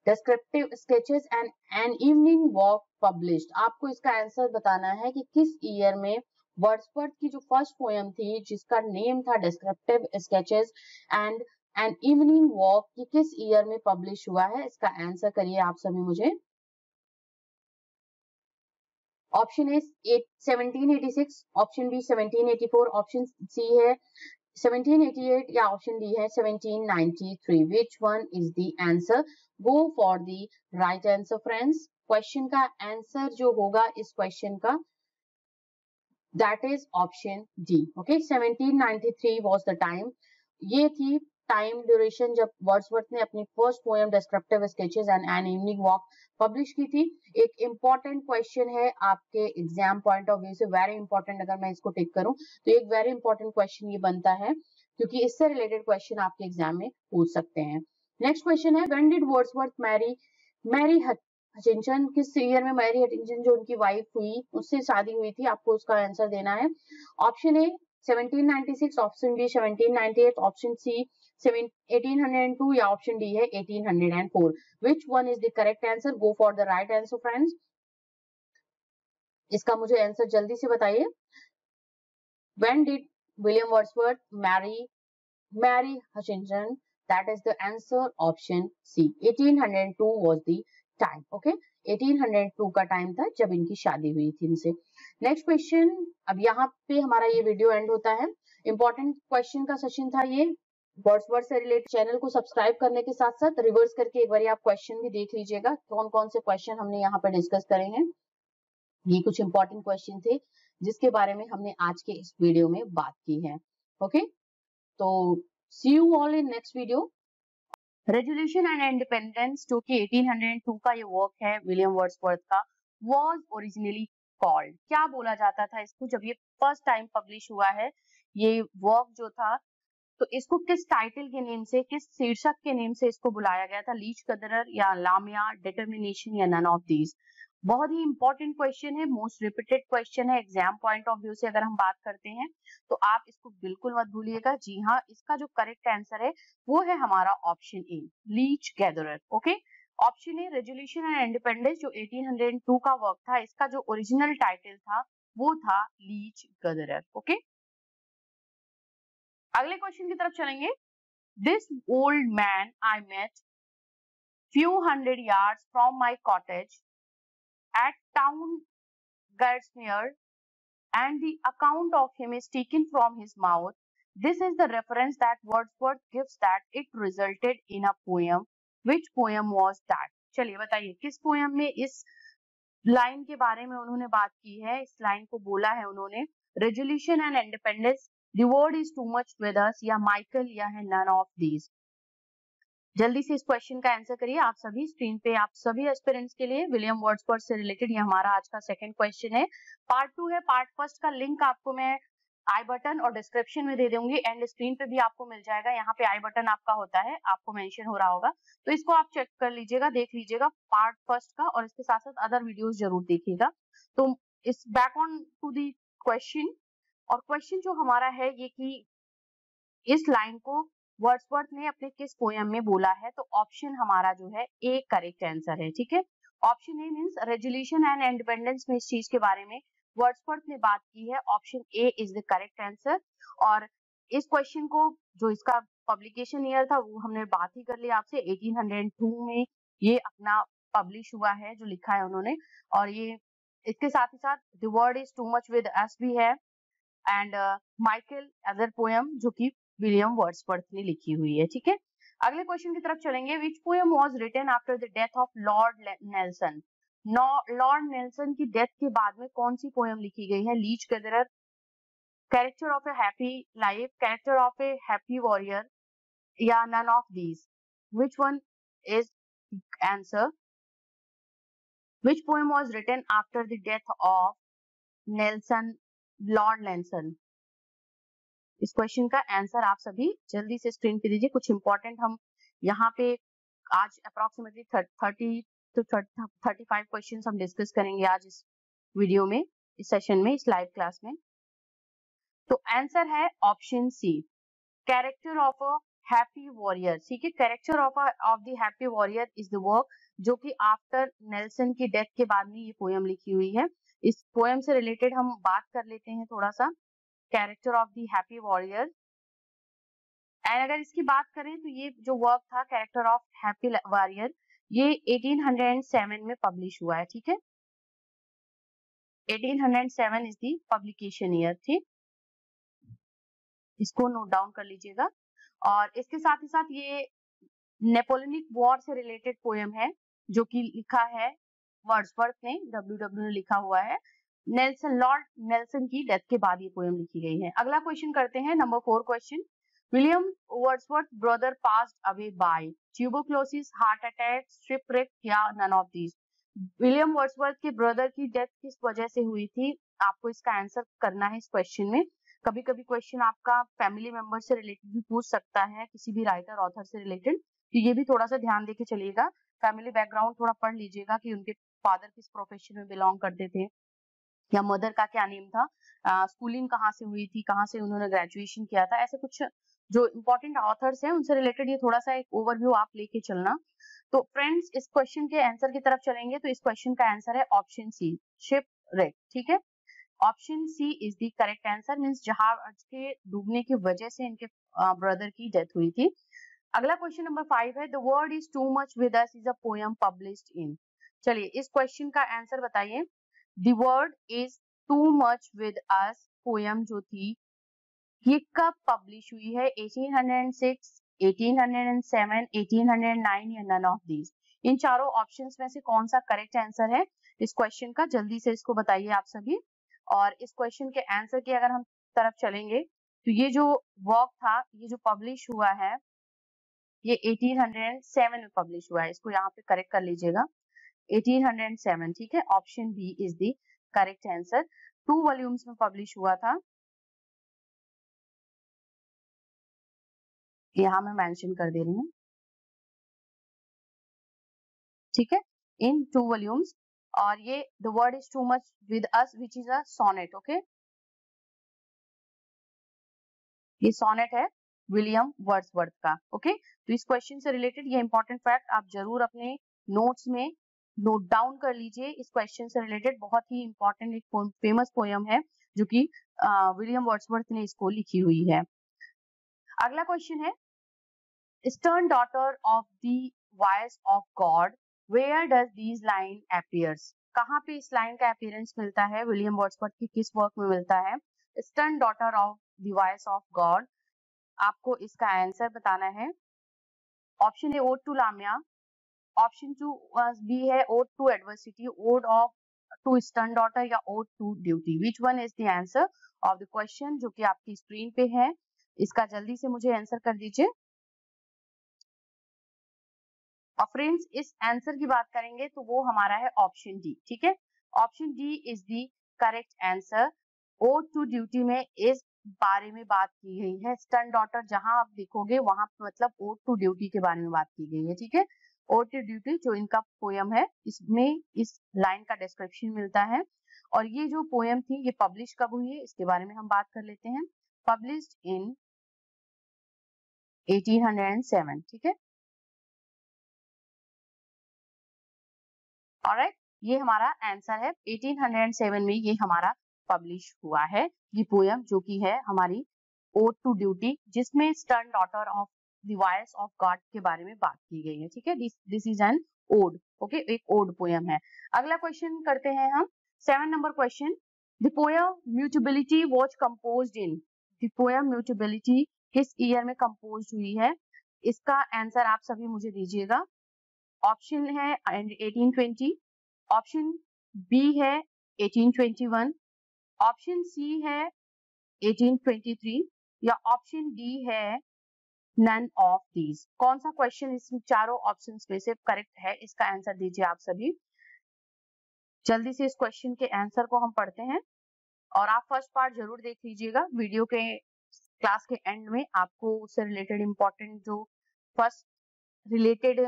Descriptive Sketches and an Evening Walk published. आपको इसका आंसर बताना है कि किस ईयर में वर्ड्सवर्थ की जो फर्स्ट पोएम थी जिसका नेम था Descriptive Sketches and N evening walk, ये किस ईयर में पब्लिश हुआ है. इसका आंसर करिए आप सभी मुझे. Option A 1786, option B 1784, option C है 1788 या ऑप्शन डी है 1793. Which one is the answer? Go for the right answer friends. Question का आंसर जो होगा इस क्वेश्चन का, that is option D. Okay, 1793 was the time. ये थी टाइम ड्यूरेशन जब वर्ड्सवर्थ ने अपनी first poem descriptive sketches and an evening walk publish की थी. एक इंपॉर्टेंट क्वेश्चन है आपके एग्जाम पॉइंट ऑफ व्यू से, वेरी इंपॉर्टेंट. अगर मैं इसको टिक करूं तो एक वेरी इंपॉर्टेंट क्वेश्चन ये बनता है, क्योंकि इससे रिलेटेड क्वेश्चन आपके एग्जाम में पूछ सकते हैं. नेक्स्ट क्वेश्चन है, when did Wordsworth marry Hutchinson. किस ईयर में मैरी हचिंसन जो उनकी वाइफ हुई उससे शादी हुई थी, आपको उसका आंसर देना है. Option A 1796, option B 1798, option C 1802 या ऑप्शन डी है 1804. Which one is the correct answer? Go for the right answer friends. इसका मुझे आंसर जल्दी से बताइए. When did William Wordsworth marry Hutchinson? That is the answer option C, 1802 was the time. Okay, 1802 का टाइम था जब इनकी शादी हुई थी इनसे. Next question. अब यहाँ पे हमारा ये वीडियो एंड होता है. इंपॉर्टेंट क्वेश्चन का सेशन था ये, वर्ड्सवर्थ से रिलेटेड. चैनल को सब्सक्राइब करने के साथ साथ रिवर्स करके एक बार आप क्वेश्चन भी देख लीजिएगा, कौन कौन से क्वेश्चन हमने यहाँ पे डिस्कस करे हैं. ये कुछ इंपॉर्टेंट क्वेश्चन थे जिसके बारे में हमने आज के इस वीडियो में बात की है. ओके, तो see you all in next video. Resolution and independence जो कि 1802 का ये वर्क है विलियम वर्ड्सवर्थ का, वाज ओरिजिनली कॉल्ड. क्या बोला जाता था इसको जब ये फर्स्ट टाइम पब्लिश हुआ है ये वर्क जो था, तो इसको किस टाइटल के नेम से, किस शीर्षक के नेम से इसको बुलाया गया था? लीच कदरर या लामिया, डिटर्मिनेशन या नन ऑफ दीज. बहुत ही इंपॉर्टेंट क्वेश्चन है, मोस्ट रिपीटेड क्वेश्चन है एग्जाम पॉइंट ऑफ व्यू से अगर हम बात करते हैं तो आप इसको बिल्कुल मत भूलिएगा। जी हाँ, इसका जो करेक्ट आंसर है वो है हमारा option A, leech gatherer. Okay, option A resolution and independence जो 1802 का वर्क था, इसका जो ओरिजिनल टाइटल था वो था लीच गैदरर। ओके, अगले क्वेश्चन की तरफ चलेंगे। This old man I met few hundred yards from my cottage at town Gersmeer, and the account of him is taken from his mouth. This is the reference that Wordsworth gives that it resulted in a poem. Which poem was that? चलिए बताइए किस पोयम में इस लाइन के बारे में उन्होंने बात की है, इस लाइन को बोला है उन्होंने। Resolution and independence, the world is too much with अस, या माइकल, या है नन ऑफ दीज। जल्दी से इस क्वेश्चन का आंसर करिए आप सभी। स्क्रीन पे आप सभी एस्पिरेंट्स के लिए विलियम वर्ड्सवर्थ से रिलेटेड ये हमारा आज का सेकंड क्वेश्चन है। पार्ट 2 है, पार्ट फर्स्ट का लिंक आपको मैं आई बटन और डिस्क्रिप्शन में दे दूंगी, एंड स्क्रीन पे भी आपको मिल जाएगा। यहाँ पे आई बटन आपका होता है, आपको मेंशन हो रहा होगा, तो इसको आप चेक कर लीजिएगा, देख लीजिएगा पार्ट फर्स्ट का, और इसके साथ साथ अदर वीडियोस जरूर देखिएगा। तो इस back on to the question, और क्वेश्चन जो हमारा है ये कि इस लाइन को वर्ड्सवर्थ ने अपने किस पोयम में बोला है, तो ऑप्शन हमारा जो है ए करेक्ट आंसर है। ठीक है, option A means resolution and independence में इस चीज के बारे में वर्ड्सवर्थ ने बात की है। Option A is the correct answer. और इस क्वेश्चन को जो इसका पब्लिकेशन ईयर था वो हमने बात ही कर लिया आपसे, 1802 में ये अपना पब्लिश हुआ है जो लिखा है उन्होंने। और ये इसके साथ ही साथ the world is too much with अस भी है, एंड माइकल अदर पोयम जो कि विलियम वर्ड्सवर्थ ने लिखी हुई है। ठीक है, अगले क्वेश्चन की तरफ चलेंगे। Which poem was written after the death of Lord Nelson? Lord Nelson की डेथ के बाद में कौन सी पोयम लिखी गई है? Leech gatherer, character of a happy life, character of a happy warrior, या none of these? Which one is answer? Which poem was written after the death of Nelson, Lord Nelson? इस क्वेश्चन का आंसर आप सभी जल्दी से स्क्रीन पे दीजिए। कुछ इंपॉर्टेंट हम यहाँ पे आज अप्रोक्सीमेटली 30 to 35 क्वेश्चन हम डिस्कस करेंगे आज इस वीडियो में, इस सेशन में, इस लाइव क्लास में। तो आंसर है option C, character of a happy warrior. ठीक है, character of the happy warrior is the work जो कि आफ्टर नेल्सन की डेथ के बाद में ये पोयम लिखी हुई है। इस पोयम से रिलेटेड हम बात कर लेते हैं थोड़ा सा, character of the happy warrior. And अगर इसकी बात करें तो ये जो वर्क था कैरेक्टर ऑफ हैप्पी वॉरियर, ये 1807 में पब्लिश हुआ है। ठीक है, 1807 इज दी पब्लिकेशन ईयर। ठीक, इसको नोट डाउन कर लीजिएगा। और इसके साथ ही साथ ये नेपोलियनिक वॉर से रिलेटेड पोयम है जो कि लिखा है वर्ड्सवर्थ ने, डब्ल्यू ने लिखा हुआ है। नेल्सन, लॉर्ड नेल्सन की डेथ के बाद ये पोयम लिखी गई है। अगला क्वेश्चन करते हैं, number 4 question. William Wordsworth brother passed away by tuberculosis, heart attack, shipwreck, या none of these? William Wordsworth के ब्रदर की डेथ किस वजह से हुई थी? आपको इसका आंसर करना है इस क्वेश्चन में। कभी कभी क्वेश्चन आपका फैमिली मेंबर से रिलेटेड भी पूछ सकता है, किसी भी राइटर ऑथर से रिलेटेड, तो ये भी थोड़ा सा ध्यान देके चलिएगा। फैमिली बैकग्राउंड थोड़ा पढ़ लीजिएगा कि उनके फादर किस प्रोफेशन में बिलोंग करते थे, या मदर का क्या नेम था, स्कूलिंग कहाँ से हुई थी, कहाँ से उन्होंने ग्रेजुएशन किया था, ऐसे कुछ जो इंपॉर्टेंट ऑथर्स हैं उनसे रिलेटेड ये थोड़ा सा एक ओवरव्यू आप लेके चलना। तो फ्रेंड्स, इस क्वेश्चन के आंसर की तरफ चलेंगे तो इस क्वेश्चन का आंसर है ऑप्शन सी, शिपरेक। ठीक है, option C is the correct answer, means जहाज के डूबने की वजह से इनके ब्रदर की डेथ हुई थी। अगला क्वेश्चन नंबर 5 है, the world is too much with us is a poem published in. चलिए इस क्वेश्चन का आंसर बताइए। The world is too much with us poem जो थी ये कब पब्लिश हुई है? 1806, 1807, 1809, या नन ऑफ दीज? इन चारों ऑप्शंस में से कौन सा करेक्ट आंसर है इस क्वेश्चन का? जल्दी से इसको बताइए आप सभी। और इस क्वेश्चन के आंसर की अगर हम तरफ चलेंगे तो ये जो वर्क था, ये जो पब्लिश हुआ है, ये 1807 में पब्लिश हुआ है। इसको यहाँ पे करेक्ट कर लीजिएगा, 1807। ठीक है, option B is the correct answer. 2 volumes में पब्लिश हुआ था, यहाँ मैं मेंशन कर दे रही हूँ। ठीक है, इन 2 वॉल्यूम्स। और ये the world is too much with us which is a sonnet. Okay, ये सोनेट है विलियम वर्ड्सवर्थ का. ओके, तो इस क्वेश्चन से रिलेटेड ये इंपॉर्टेंट फैक्ट आप जरूर अपने नोट्स में नोट डाउन कर लीजिए. इस क्वेश्चन से रिलेटेड बहुत ही इंपॉर्टेंट एक फेमस पोयम है जो कि विलियम वर्ड्सवर्थ ने इसको लिखी हुई है. अगला क्वेश्चन है, stern daughter of the voice of God, where does these line appears? कहाँ पे इस लाइन का अपीयरेंस मिलता है, विलियम वर्ड्सवर्थ की किस वर्क में मिलता है? stern daughter of the voice of God, आपको इसका आंसर बताना है. Option A ode to Lamia, option two B है ode to adversity, ode of to stern daughter या ode to duty. Which one is the answer of the question जो कि आपकी स्क्रीन पे है. इसका जल्दी से मुझे आंसर कर दीजिए. और फ्रेंड्स इस आंसर की बात करेंगे तो वो हमारा है ऑप्शन डी. ठीक है, option D is the correct answer. Ode to duty में इस बारे में बात की गई है. स्टर्न डॉटर जहां आप देखोगे वहां मतलब ओड टू ड्यूटी के बारे में बात की गई है. ठीक है, ओड टू ड्यूटी जो इनका पोयम है इसमें इस लाइन का डिस्क्रिप्शन मिलता है. और ये जो पोयम थी ये पब्लिश कब हुई है इसके बारे में हम बात कर लेते हैं. Published in 1807. ठीक है, ऑलराइट, ये हमारा आंसर है. 1807 में ये हमारा पब्लिश हुआ है ये पोयम जो कि है हमारी ओड टू ड्यूटी, जिसमें stern daughter of the voice of God के बारे में बात की गई है. ठीक है, this is an ode. Okay, एक ओड पोयम है. अगला क्वेश्चन करते हैं हम 7 number question. The poem mutability was composed in, the poem mutability किस ईयर में कंपोज हुई है? इसका आंसर आप सभी मुझे दीजिएगा. ऑप्शन है 1820, ऑप्शन बी है 1821, ऑप्शन सी है 1823 या ऑप्शन डी है नन ऑफ दीज. कौन सा क्वेश्चन इस चारों ऑप्शंस में से करेक्ट है इसका आंसर दीजिए आप सभी. जल्दी से इस क्वेश्चन के आंसर को हम पढ़ते हैं और आप फर्स्ट पार्ट जरूर देख लीजिएगा. वीडियो के क्लास के एंड में आपको उससे रिलेटेड इंपॉर्टेंट जो फर्स्ट रिलेटेड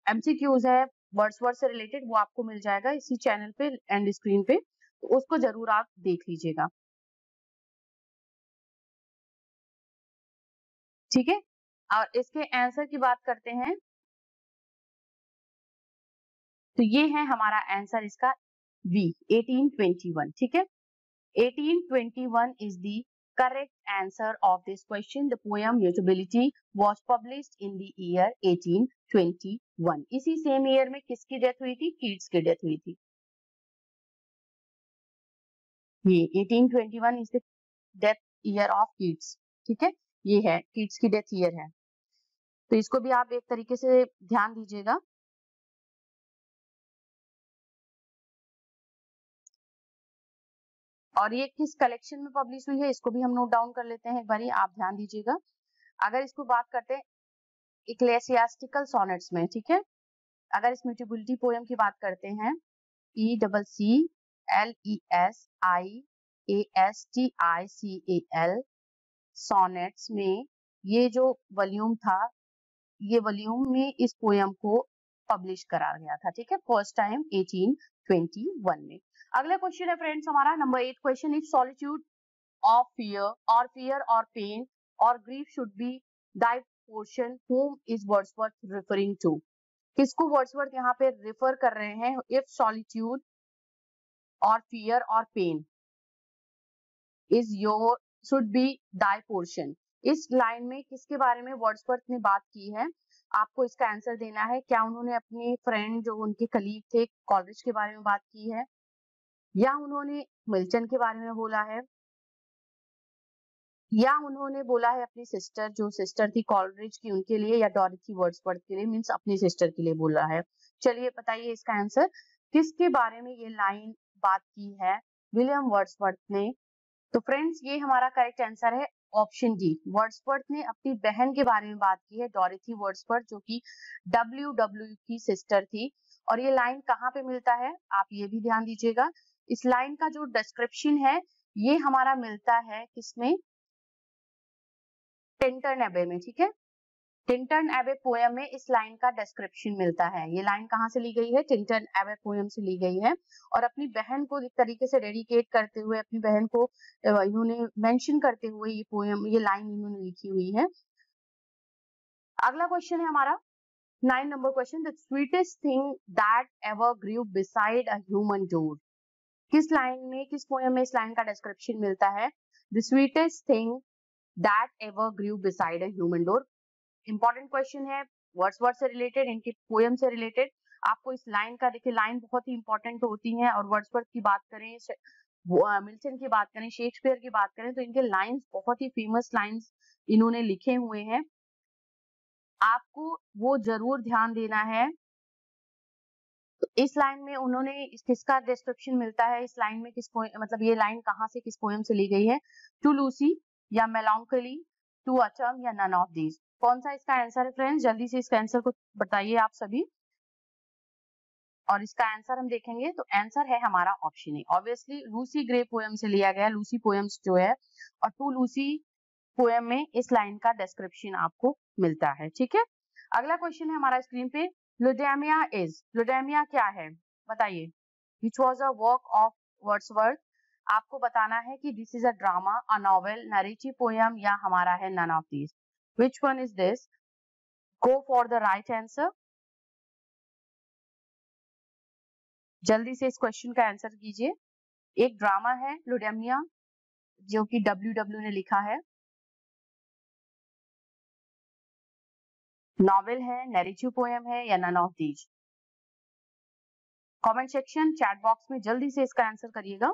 एमसीक्यूज है वर्ड्सवर्थ से रिलेटेड वो आपको मिल जाएगा इसी चैनल पे एंड स्क्रीन पे, तो उसको जरूर आप देख लीजिएगा. ठीक है, और इसके आंसर की बात करते हैं तो ये है हमारा आंसर इसका बी 1821. ठीक है, 1821 is the correct answer of this question. The poem Mutability was published in the year 1821. इसी सेम ईयर में किसकी डेथ हुई थी? कीट्स की डेथ हुई थी. ये 1821 is the death year of Keats. ठीक है, ये है कीट्स की डेथ ईयर है, तो इसको भी आप एक तरीके से ध्यान दीजिएगा. और ये किस कलेक्शन में पब्लिश हुई है इसको भी हम नोट डाउन कर लेते हैं एक बारी, आप ध्यान दीजिएगा. अगर इसको बात करते हैं इक्लेसियास्टिकल सोनेट्स में. ठीक है, अगर इस म्यूटेबिलिटी पोयम की बात करते हैं ECCLESIASTICAL सोनेट्स में ये जो वॉल्यूम था ये वॉल्यूम में इस पोयम को पब्लिश करा गया था. ठीक है, फर्स्ट टाइम 1821 में. अगला क्वेश्चन है फ्रेंड्स हमारा number 8 question. If solitude of fear or pain or grief should be thy portion, whom is Wordsworth referring to? किसको वर्ड्सवर्थ यहाँ पे रेफर कर रहे हैं? If solitude or fear or pain is your should be thy portion, इस लाइन में किसके बारे में वर्ड्सवर्थ ने बात की है? आपको इसका आंसर देना है. क्या उन्होंने अपने फ्रेंड जो उनके कलीग थे कॉलरिज के बारे में बात की है, या उन्होंने मिल्टन के बारे में बोला है, या उन्होंने बोला है अपनी सिस्टर जो सिस्टर थी कॉलरिज की उनके लिए, या डॉरिथी वर्ड्सवर्थ के लिए, मींस अपनी सिस्टर के लिए बोला है. चलिए बताइए इसका आंसर. किसके बारे में ये लाइन बात की है विलियम वर्ड्सवर्थ ने? तो फ्रेंड्स ये हमारा करेक्ट आंसर है ऑप्शन डी. वर्ड्सवर्थ ने अपनी बहन के बारे में बात की है, डॉरिथी वर्ड्सवर्थ, जो कि WW की सिस्टर थी. और ये लाइन कहाँ पे मिलता है आप ये भी ध्यान दीजिएगा. इस लाइन का जो डिस्क्रिप्शन है ये हमारा मिलता है किसमें? टेंटन एबे में. ठीक है, टिंटन एबे पोयम में इस लाइन का डिस्क्रिप्शन मिलता है। ये लाइन कहाँ से ली गई है? टिंटन एबे पोयम से ली गई है और अपनी बहन को एक तरीके से डेडिकेट करते हुए, अपनी बहन को इन्होंने मेंशन करते हुए ये पोयम, ये लाइन इन्होंने लिखी हुई है। अगला क्वेश्चन है हमारा 9 number question, the sweetest thing that ever grew beside a human door. किस लाइन में, किस पोयम में इस लाइन का डिस्क्रिप्शन मिलता है? The sweetest thing that ever grew beside a human door. Important question है, वर्ड्सवर्थ से रिलेटेड, इनकी पोयम से रिलेटेड। आपको इस लाइन का, देखिए लाइन बहुत ही इंपॉर्टेंट होती है और वर्ड्सवर्थ की बात करें, मिल्टन की बात करें, शेक्सपियर की बात करें, तो इनके लाइंस बहुत ही फेमस लाइंस इन्होंने लिखे हुए हैं। आपको वो जरूर ध्यान देना है। तो इस लाइन में उन्होंने किसका डिस्क्रिप्शन मिलता है? इस लाइन में किस मतलब ये लाइन कहाँ से, किस पोयम से ली गई है? टू लूसी या मेलांकोली, टू अचम या नन ऑफ दीज। कौन सा इसका आंसर है फ्रेंड्स? जल्दी से इसका आंसर को बताइए आप सभी। और इसका आंसर हम देखेंगे तो आंसर है हमारा ऑप्शन ए। ऑब्वियसली लूसी ग्रे पोयम से लिया गया, लूसी पोयम्स जो है, और टू लूसी पोयम में इस लाइन का डिस्क्रिप्शन आपको मिलता है। ठीक है, अगला क्वेश्चन है हमारा स्क्रीन पे, लुडेमिया इज, लुडेमिया क्या है बताइए? Which was a work of Wordsworth. आपको बताना है कि this is a drama, a novel, narrative poem या हमारा है none of these. Which one is this? Go for the right answer. जल्दी से इस क्वेश्चन का आंसर कीजिए। एक ड्रामा है लुडेमिया जो कि डब्ल्यू ने लिखा है, नॉवेल है, नैरेटिव पोयम है या none of these. Comment section, chat box में जल्दी से इसका आंसर करिएगा।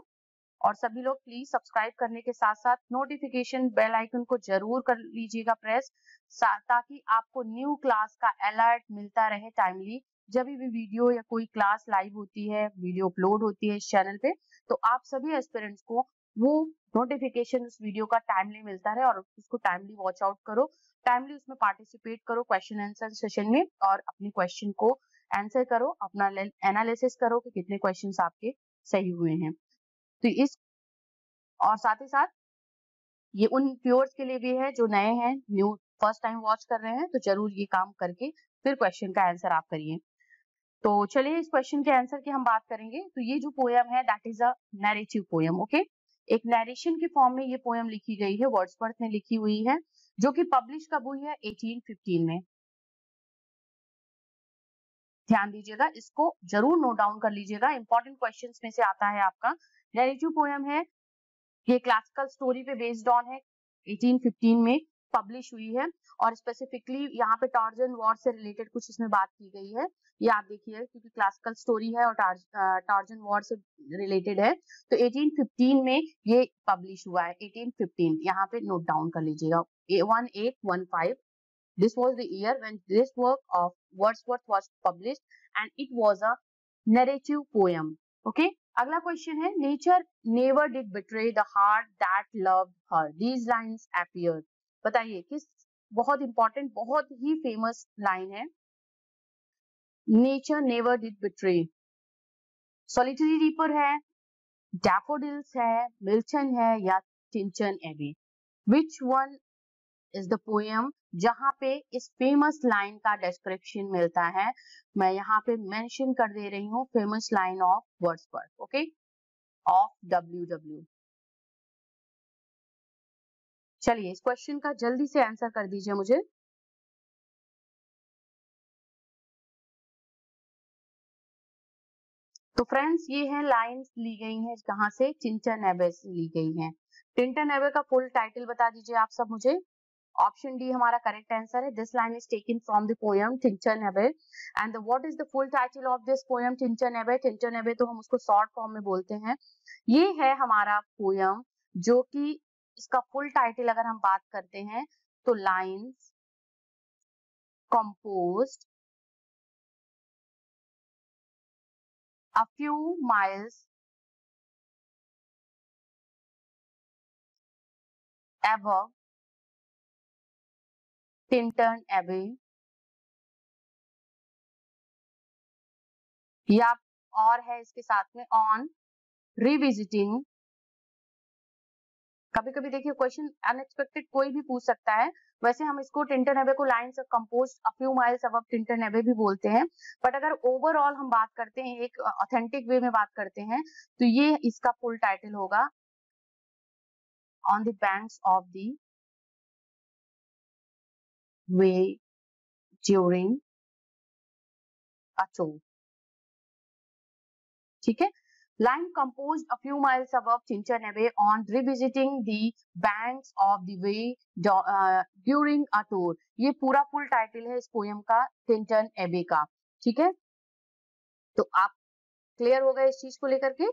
और सभी लोग प्लीज सब्सक्राइब करने के साथ साथ नोटिफिकेशन बेल आइकन को जरूर कर लीजिएगा प्रेस, ताकि आपको न्यू क्लास का अलर्ट मिलता रहे टाइमली। जब भी वीडियो या कोई क्लास लाइव होती है, वीडियो अपलोड होती है इस चैनल पे, तो आप सभी एस्पिरेंट्स को वो नोटिफिकेशन उस वीडियो का टाइमली मिलता रहे और उसको टाइमली वॉच आउट करो, टाइमली उसमें पार्टिसिपेट करो क्वेश्चन आंसर सेशन में और अपने क्वेश्चन को आंसर करो, अपना एनालिसिस करो कि कितने क्वेश्चंस आपके सही हुए हैं। तो इस, और साथ ही साथ ये उन व्यूअर्स के लिए भी है जो नए हैं, न्यू फर्स्ट टाइम वॉच कर रहे हैं, तो जरूर ये काम करके फिर क्वेश्चन का आंसर आप करिए। तो चलिए इस क्वेश्चन के आंसर की हम बात करेंगे। तो ये जो पोयम है that is a narrative poem. Okay, एक नैरेशन के फॉर्म में ये पोयम लिखी गई है, वर्ड्सवर्थ ने लिखी हुई है, जो कि पब्लिश कब हुई है? 1815 में। ध्यान दीजिएगा, इसको जरूर नोट डाउन कर लीजिएगा, इंपॉर्टेंट क्वेश्चंस में से आता है आपका। नैरेटिव पोयम है, ये क्लासिकल स्टोरी पे बेस्ड ऑन है, 1815 में पब्लिश हुई है और स्पेसिफिकली यहाँ पे टार्जन वॉर से रिलेटेड कुछ इसमें बात की गई है। ये आप देखिए, क्योंकि क्लासिकल स्टोरी है और टार्जन वॉर से रिलेटेड है, तो 1815 में ये पब्लिश हुआ है। 1815 यहाँ पे नोट डाउन कर लीजिएगा, 1815। This was the year when this work of Wordsworth was published and it was a narrative poem. Okay, अगला क्वेश्चन है, nature never did betray the heart that loved her, these lines appear. बताइए किस, बहुत इंपॉर्टेंट, बहुत ही फेमस लाइन है, nature never did betray. Solitary reaper है, डैफोडिल्स है, मिल्टन है या Tintern Abbey. Which one is the poem जहां पे इस फेमस लाइन का डिस्क्रिप्शन मिलता है? मैं यहाँ पे मेंशन कर दे रही हूँ, famous line of Wordsworth, okay, of W. चलिए इस क्वेश्चन का जल्दी से आंसर कर दीजिए मुझे। तो फ्रेंड्स ये है लाइंस ली गई हैं कहां से? टिंटन एबे से ली गई हैं। टिंटन एबे का फुल टाइटल बता दीजिए आप सब मुझे। ऑप्शन डी हमारा करेक्ट आंसर है। This line is taken from the poem Tintern Abbey. And what is the full title of this poem Tintern Abbey? Tintern Abbey तो हम उसको शॉर्ट फॉर्म में बोलते हैं। ये है हमारा पोयम जो कि इसका फुल टाइटल अगर हम बात करते हैं तो lines composed a few miles above Tintern Abbey, या और है इसके साथ में on revisiting कभी कभी देखिए क्वेश्चन अनएक्सपेक्टेड कोई भी पूछ सकता है। वैसे हम इसको टिंटरनेबे को lines composed a few miles above टिंटरनेबे भी बोलते हैं, बट अगर ओवरऑल हम बात करते हैं, एक ऑथेंटिक वे में बात करते हैं, तो ये इसका फुल टाइटल होगा on the banks of the way during a tour. ठीक है, line composed a few miles above Chinchanabe on revisiting the banks of the way during a tour। ये पूरा फुल टाइटल है इस पोयम का, टिंटन एबे का। ठीक है, तो आप क्लियर हो गए इस चीज को लेकर के।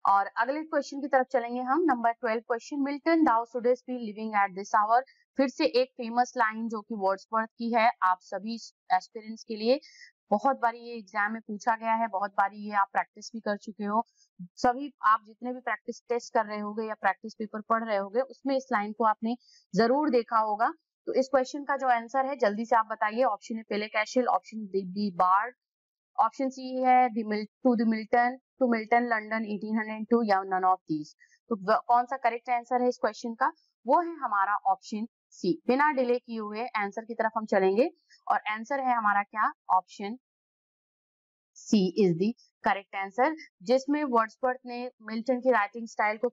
और अगले क्वेश्चन की तरफ चलेंगे हम। Number 12 question, Milton thou shouldst be living at this hour. फिर से एक फेमस लाइन जो कि वर्ड्सवर्थ की है, आप सभी एस्पिरेंट्स के लिए बहुत बारी ये एग्जाम में पूछा गया है, बहुत बारी ये आप प्रैक्टिस भी कर चुके हो। सभी आप जितने भी प्रैक्टिस टेस्ट कर रहे होंगे या प्रैक्टिस पेपर पढ़ रहे होंगे, उसमें इस लाइन को आपने जरूर देखा होगा। तो इस क्वेश्चन का जो आंसर है जल्दी से आप बताइए। ऑप्शन है Peele Castle, option D bard, option C है टू द मिल्टन लंदन 1802, या नन ऑफ दीज। तो कौन सा करेक्ट आंसर है इस क्वेश्चन का? वो है हमारा ऑप्शन सी। बिना डिले किए हुए आंसर की तरफ हम चलेंगे, और आंसर है हमारा क्या? Option C is the correct answer, जिसमें वर्ड्सवर्थ ने मिल्टन की राइटिंग स्टाइल को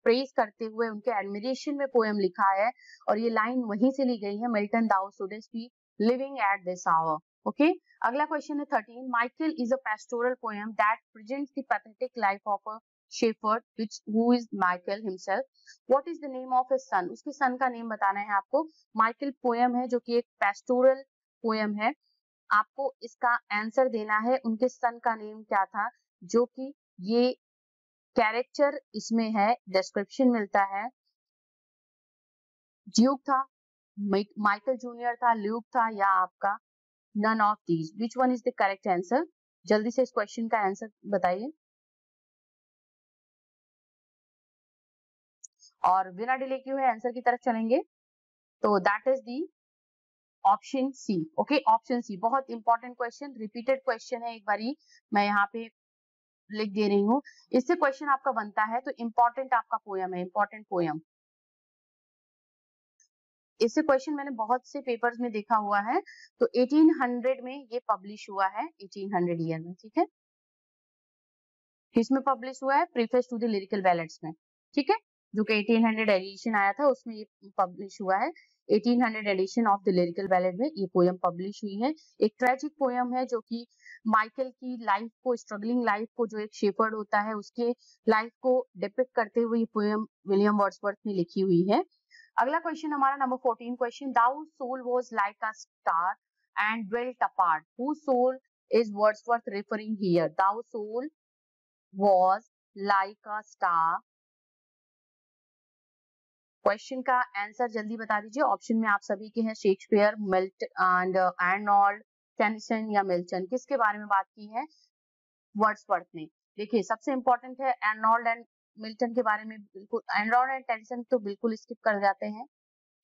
प्रेज करते हुए उनके एडमिरेशन में पोएम लिखा है, और ये लाइन वहीं से ली गई है, Milton thou shouldst be living at this hour. Okay, अगला क्वेश्चन है 13, Michael is a pastoral poem that presents the pathetic life of a shepherd which who is Michael himself। what is the name of his son? उसके सन का नेम बताना है आपको। माइकल पोएम है जो कि एक पेस्टोरल पोएम है, आपको इसका आंसर देना है उनके सन का नेम क्या था, जो कि ये कैरेक्टर इसमें है, डिस्क्रिप्शन मिलता है। ड्यूक था, माइकल जूनियर था, ल्यूक था, या आपका none of these. Which one is the correct answer? जल्दी से इस क्वेश्चन का आंसर बताइए, और बिना डिले किए हुए आंसर की तरफ चलेंगे। तो that is the option C. Okay, option C बहुत इंपॉर्टेंट क्वेश्चन, रिपीटेड क्वेश्चन है, एक बारी मैं यहाँ पे लिख दे रही हूँ। इससे क्वेश्चन आपका बनता है, तो इंपॉर्टेंट आपका पोयम है, इंपॉर्टेंट पोयम। इससे क्वेश्चन मैंने बहुत से पेपर्स में देखा हुआ है। तो 1800 में ये पब्लिश हुआ है, 1800 ईयर में। ठीक है, किसमें पब्लिश हुआ है? Preface to the lyrical ballads में। ठीक है, जो कि 1800 एडिशन आया था उसमें ये पब्लिश हुआ है। 1800 edition of the lyrical ballad में ये पोयम पब्लिश हुई है। एक ट्रेजिक पोयम है जो कि माइकल की लाइफ को, स्ट्रगलिंग लाइफ को, जो एक शेफर्ड होता है उसके लाइफ को डिपिक्ट करते हुए ये पोयम विलियम वर्ड्सवर्थ ने लिखी हुई है। अगला क्वेश्चन हमारा number 14 question, thou soul was like a star and dwelt apart, who soul is Wordsworth referring here? Thou soul was like a star। Question का आंसर जल्दी बता दीजिए। ऑप्शन में आप सभी के हैं Shakespeare, Milton and Arnold, Tennyson या मिल्टन। किसके बारे में बात की है? वर्ड्सवर्थ ने। देखिए सबसे इंपॉर्टेंट है आर्नोल्ड एंड मिल्टन के बारे में, बिल्कुल आर्नोल्ड एंड टेनिसन तो बिल्कुल स्किप कर जाते हैं।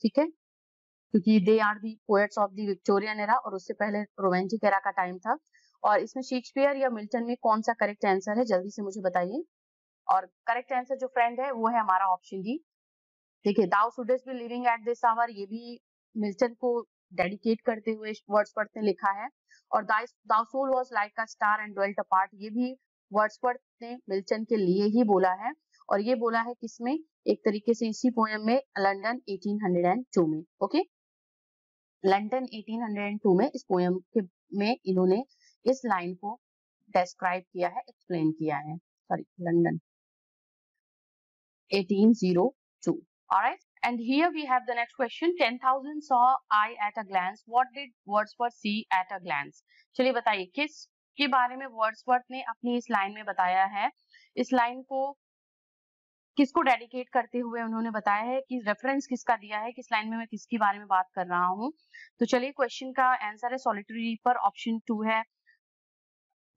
ठीक है, क्योंकि they are the poets of the Victorian era, और उससे पहले रोमांटिक एरा का टाइम था। और इसमें शेक्सपियर या मिल्टन में कौन सा करेक्ट आंसर है, जल्दी से मुझे बताइए। और करेक्ट आंसर जो फ्रेंड है वो है हमारा ऑप्शन डी। देखिए thou shouldst be living at this hour, ये भी मिल्टन को डेडिकेट करते हुए वर्ड्सवर्थ ने लिखा है। और thou soul was like a star and dwelt apart, ये भी वर्ड्सवर्थ ने मिल्टन के लिए ही बोला है। और ये बोला है किसमें? एक तरीके से इसी पोएम में, लंदन 1802 में। ओके, लंदन 1802 में इस पोएम के में इन्होंने इस लाइन को डिस्क्राइब किया है, एक्सप्लेन किया है। Sorry, London 1802। Alright, and here we have the next question. 10,000 saw I at a glance. What did Wordsworth see at a glance? चलिए बताइए किस के बारे में वर्ड्सवर्थ ने अपनी इस लाइन में बताया है। इस लाइन को किसको डेडिकेट करते हुए उन्होंने बताया है, कि रेफरेंस किसका दिया है, किस लाइन में मैं किसके बारे में बात कर रहा हूँ। तो चलिए क्वेश्चन का आंसर है सॉलिटरी रीपर, ऑप्शन 2 है,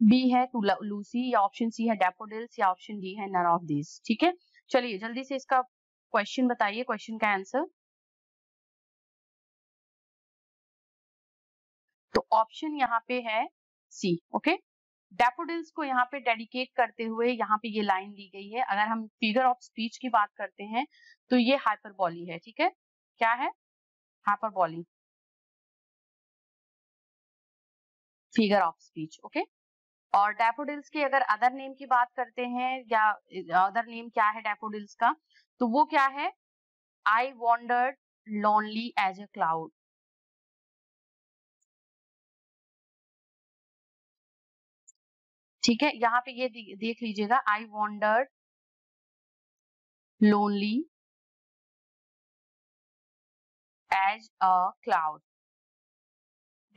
बी है टू लूसी, या ऑप्शन सी है डैफोडिल्स, या ऑप्शन डी है नन ऑफ दिस। ठीक है, चलिए जल्दी से इसका क्वेश्चन बताइए, क्वेश्चन का आंसर। तो ऑप्शन यहाँ पे है सी। ओके, डैफोडिल्स को यहाँ पे डेडिकेट करते हुए यहाँ पे ये लाइन दी गई है। अगर हम फिगर ऑफ स्पीच की बात करते हैं तो ये हाइपरबोली है, ठीक है, क्या है, hyperbole, figure of speech, okay. और डैफोडिल्स के अगर अदर नेम की बात करते हैं, या अदर नेम क्या है डैफोडिल्स का, तो वो क्या है, I wandered lonely as a cloud, ठीक है। यहाँ पे ये देख लीजिएगा, I wandered lonely as a cloud,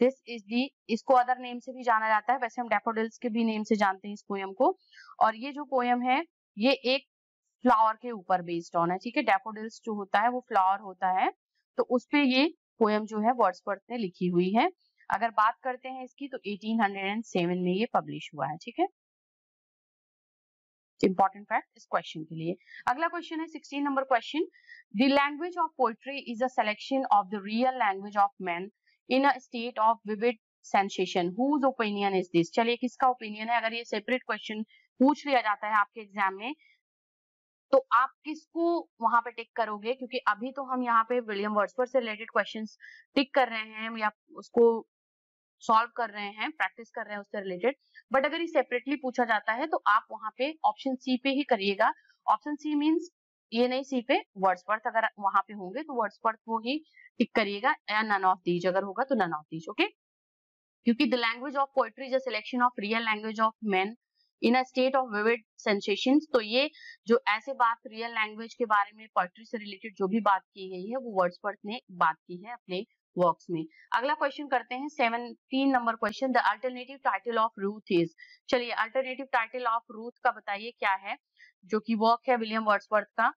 this is the, इसको अदर नेम से भी जाना जाता है, वैसे हम डैफोडिल्स के भी नेम से जानते हैं इस पोयम को। और ये जो पोयम है ये एक फ्लावर के ऊपर बेस्ड ऑन है, ठीक है। डैफोडिल्स जो होता है वो फ्लावर होता है, तो उस पे ये पोयम जो है वर्ड्सवर्थ ने लिखी हुई है। अगर बात करते हैं इसकी तो 1807 में ये पब्लिश हुआ है, ठीक है। इंपॉर्टेंट फैक्ट इस क्वेश्चन के लिए। अगला क्वेश्चन है 16 number question, the language of poetry is a selection of the real language of man in a state of vivid sensation, whose opinion is this. चलिए किसका ओपिनियन है, अगर ये सेपरेट क्वेश्चन पूछ लिया जाता है आपके एग्जाम में तो आप किसको वहां पे टिक करोगे, क्योंकि अभी तो हम यहाँ पे विलियम वर्ड्सवर्थ से रिलेटेड क्वेश्चंस टिक कर रहे हैं या उसको सॉल्व कर रहे हैं, प्रैक्टिस कर रहे हैं उससे रिलेटेड। बट अगर ये सेपरेटली पूछा जाता है तो आप वहां पे ऑप्शन सी पे ही करिएगा। ऑप्शन सी मींस ये नहीं, सी पे वर्ड्सवर्थ अगर वहां पे होंगे तो वर्ड्सवर्थ वो ही टिक करिएगा, या नन ऑफ दीज अगर होगा तो नन ऑफ दीज, ओके। क्योंकि the language of poetry is a selection of real language of main in a state of vivid sensations, तो ये जो ऐसे बात रियल लैंग्वेज के बारे में पोएट्री से रिलेटेड जो भी बात की गई है वो वर्ड्सवर्थ ने बात की है अपने वर्क्स में। अगला क्वेश्चन करते हैं 17 number question, the alternative title of Ruth is. चलिए अल्टरनेटिव टाइटल ऑफ रूथ का बताइए क्या है, जो कि वर्क है विलियम वर्ड्सवर्थ का।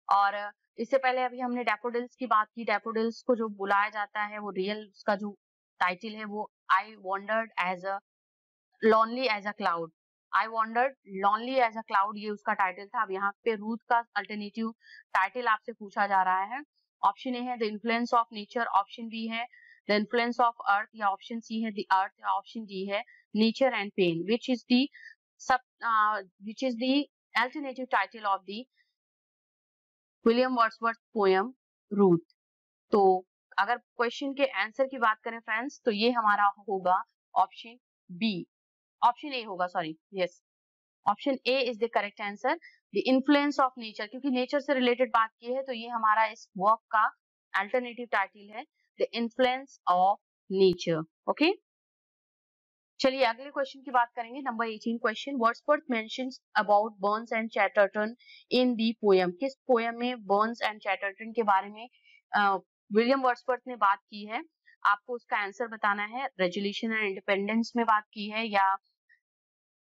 और इससे पहले अभी हमने डैफोडिल्स की बात की, डैफोडिल्स को जो बुलाया जाता है वो रियल उसका जो टाइटल है वो I wandered as a lonely as a cloud, I wandered lonely as a cloud, ये उसका टाइटल था। अब यहाँ पे रूथ का अल्टरनेटिव टाइटल आपसे पूछा जा रहा है। ऑप्शन ए है the influence of nature, option B है द इन्फ्लुएंस ऑफ अर्थ, या ऑप्शन सी है द अर्थ, या ऑप्शन डी है nature and pain, which is the sub which is the alternative title of the William Wordsworth poem Ruth. तो अगर क्वेश्चन के आंसर की बात करें फ्रेंड्स तो ये हमारा होगा ऑप्शन बी, ऑप्शन ए होगा, sorry, yes, option A is the correct answer, the influence of nature, क्योंकि नेचर से रिलेटेड बात की है तो ये हमारा इस वर्क का अल्टरनेटिव टाइटल है, the influence of nature, okay. चलिए अगले क्वेश्चन की बात करेंगे, number 18 question, Wordsworth mentions about Burns and Chatterton in the poem, किस पोयम में बर्न्स एंड चैटरटन के बारे में विलियम वर्ड्सवर्थ ने बात की है। आपको उसका आंसर बताना है, रेजोल्यूशन एंड इंडिपेंडेंस में बात की है, या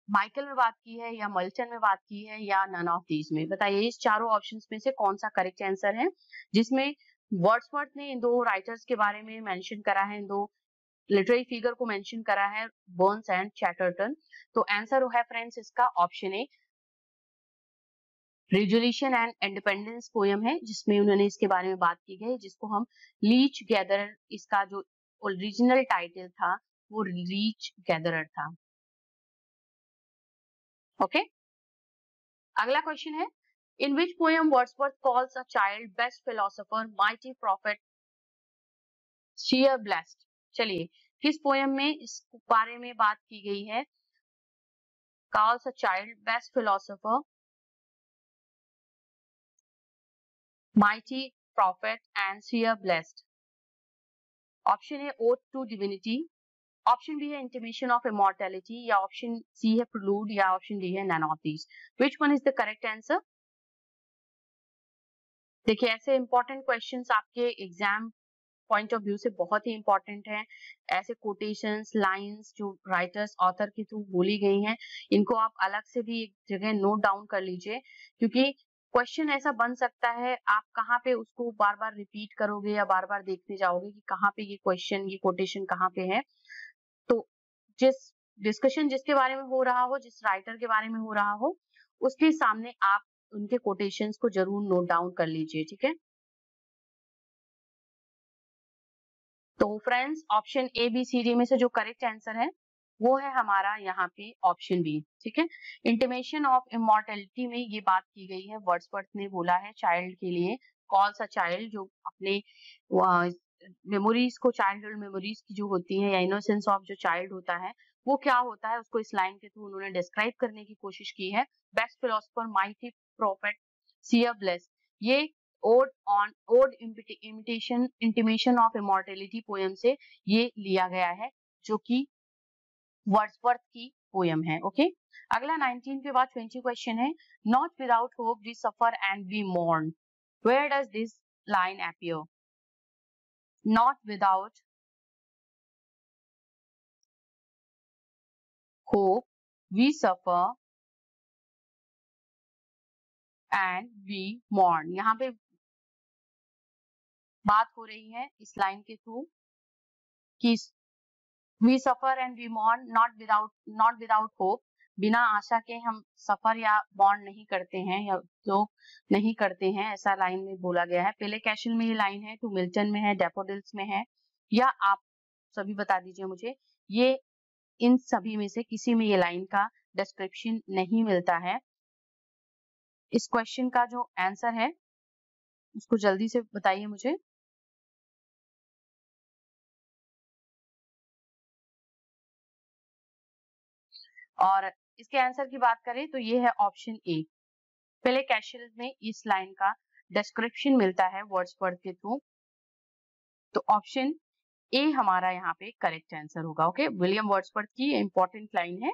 माइकल में बात की है, या मल्टन में बात की है, या नन ऑफ दीज में। बताइए इस चारों ऑप्शंस में से कौन सा करेक्ट आंसर है, जिसमें वर्ड्सवर्थ ने इन दो राइटर्स के बारे में मेंशन करा है, इन दो लिटरेरी फिगर को मेंशन करा है, बर्न्स एंड चैटरटन। तो आंसर है फ्रेंड्स इसका option A, resolution and independence poem है, जिसमें उन्होंने इसके बारे में बात की गई, जिसको हम लीच गैदरर, इसका जो ओरिजिनल टाइटल था वो लीच गैदरर था, ओके। अगला क्वेश्चन है, in which poem Wordsworth calls a child best philosopher mighty prophet seer blessed. चलिए किस पोयम में इस बारे में बात की गई है, calls a child best philosopher, mighty prophet and seer blessed। Option है ode to divinity, option B है इंटीमेशन ऑफ इमॉर्टैलिटी, या ऑप्शन सी है प्रिलूड, या ऑप्शन डी है none of these. Which one is the correct answer. देखिए ऐसे इंपॉर्टेंट क्वेश्चंस आपके एग्जाम पॉइंट ऑफ व्यू से बहुत ही इंपॉर्टेंट है। ऐसे कोटेशंस लाइंस जो राइटर्स ऑथर के थ्रू बोली गई हैं, इनको आप अलग से भी एक जगह नोट डाउन कर लीजिए, क्योंकि क्वेश्चन ऐसा बन सकता है आप कहाँ पे उसको बार बार रिपीट करोगे या बार बार देखते जाओगे कि कहाँ पे ये क्वेश्चन ये कोटेशन कहाँ पे है। तो जिस डिस्कशन जिसके बारे में हो रहा हो, जिस राइटर के बारे में हो रहा हो, उसके सामने आप उनके कोटेशंस को जरूर नोट डाउन कर लीजिए, ठीक है। तो friends option A B C D में से जो करेक्ट आंसर है वो है हमारा यहाँ पे ऑप्शन बी, ठीक है। इंटीमेशन ऑफ इमॉर्टेलिटी में ये बात की गई है, वर्ड्सवर्थ ने बोला है चाइल्ड के लिए, कॉल्स अ चाइल्ड, जो अपने मेमोरीज को, चाइल्डहुड मेमोरीज की जो होती है या इनोसेंस ऑफ जो चाइल्ड होता है वो क्या होता है, उसको इस लाइन के थ्रू उन्होंने डिस्क्राइब करने की कोशिश की है। Best philosopher mighty prophet seer bless, ये ode imitation intimation of immortality poem से ये लिया गया है, जो कि वर्ड्सवर्थ की पोएम है। ओके, अगला 19 के बाद 20 क्वेश्चन है, not without hope we suffer and we mourn, where does this line appear? Not without hope we suffer and we mourn, यहाँ पे बात हो रही है इस लाइन के थ्रू कि we suffer and we mourn not without hope, बिना आशा के हम सफर या मॉर्न नहीं करते हैं या जो नहीं करते हैं, ऐसा लाइन में बोला गया है। पहले कैशल में ये लाइन है, टू मिल्टन में है, डैफोडिल्स में है, या आप सभी बता दीजिए मुझे, ये इन सभी में से किसी में ये लाइन का डिस्क्रिप्शन नहीं मिलता है। इस क्वेश्चन का जो आंसर है उसको जल्दी से बताइए मुझे। और इसके आंसर की बात करें तो ये है ऑप्शन ए, पहले कैशल में इस लाइन का डिस्क्रिप्शन मिलता है वर्ड्सवर्थ के थ्रू, तो ऑप्शन ए हमारा यहाँ पे करेक्ट आंसर होगा। ओके, विलियम वर्ड्सवर्थ की इंपॉर्टेंट लाइन है,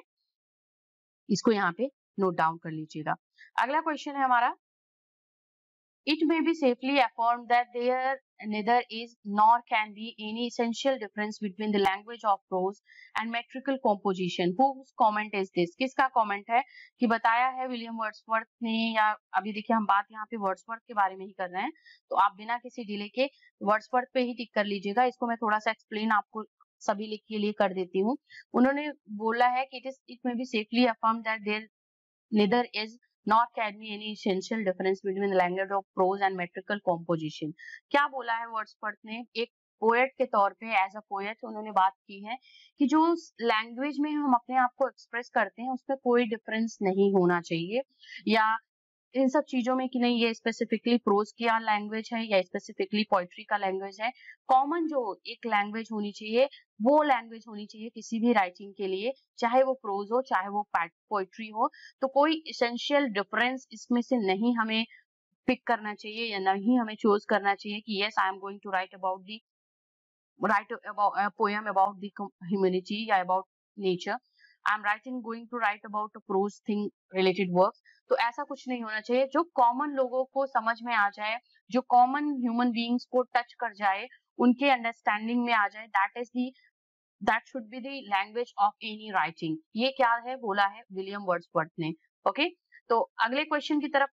इसको यहाँ पे नोट डाउन कर लीजिएगा। अगला क्वेश्चन है हमारा, it may be safely affirmed that there neither is nor can be any essential difference between the language of prose and metrical composition. Whose comment is this? किसका comment है कि बताया है विलियम वर्ड्सवर्थ ने, या अभी देखिए हम बात यहाँ पे वर्ड्सवर्थ के बारे में ही कर रहे हैं, तो आप बिना किसी डिले के वर्ड्सवर्थ पे ही टिक कर लीजिएगा। इसको मैं थोड़ा सा एक्सप्लेन आपको सभी के लिए कर देती हूँ। उन्होंने बोला है कि it may be safely affirmed that there neither is nor can be any essential difference between the language of prose and metrical composition. क्या बोला है वर्ड्सवर्थ ने, एक पोएट के तौर पे, एज अ पोएट उन्होंने बात की है कि जो लैंग्वेज में हम अपने आप को एक्सप्रेस करते हैं उसमें कोई डिफरेंस नहीं होना चाहिए, या इन सब चीजों में कि नहीं ये स्पेसिफिकली प्रोज की लैंग्वेज है या स्पेसिफिकली पोइट्री का लैंग्वेज है। कॉमन जो एक लैंग्वेज होनी चाहिए वो लैंग्वेज होनी चाहिए किसी भी राइटिंग के लिए, चाहे वो प्रोज हो चाहे वो पोइट्री हो। तो कोई इसेंशियल डिफरेंस इसमें से नहीं हमें पिक करना चाहिए या नहीं हमें चूज करना चाहिए कि yes I am going to write about poem about the humanity या about nature, I am writing going to write about prose thing related work. तो ऐसा कुछ नहीं होना चाहिए, जो कॉमन लोगों को समझ में आ जाए, जो कॉमन ह्यूमन बीइंग्स को टच कर जाए, उनके अंडरस्टैंडिंग में आ जाए, that should be the language of any writing. ये क्या है बोला है विलियम वर्ड्सवर्थ ने। ओके, तो अगले क्वेश्चन की तरफ,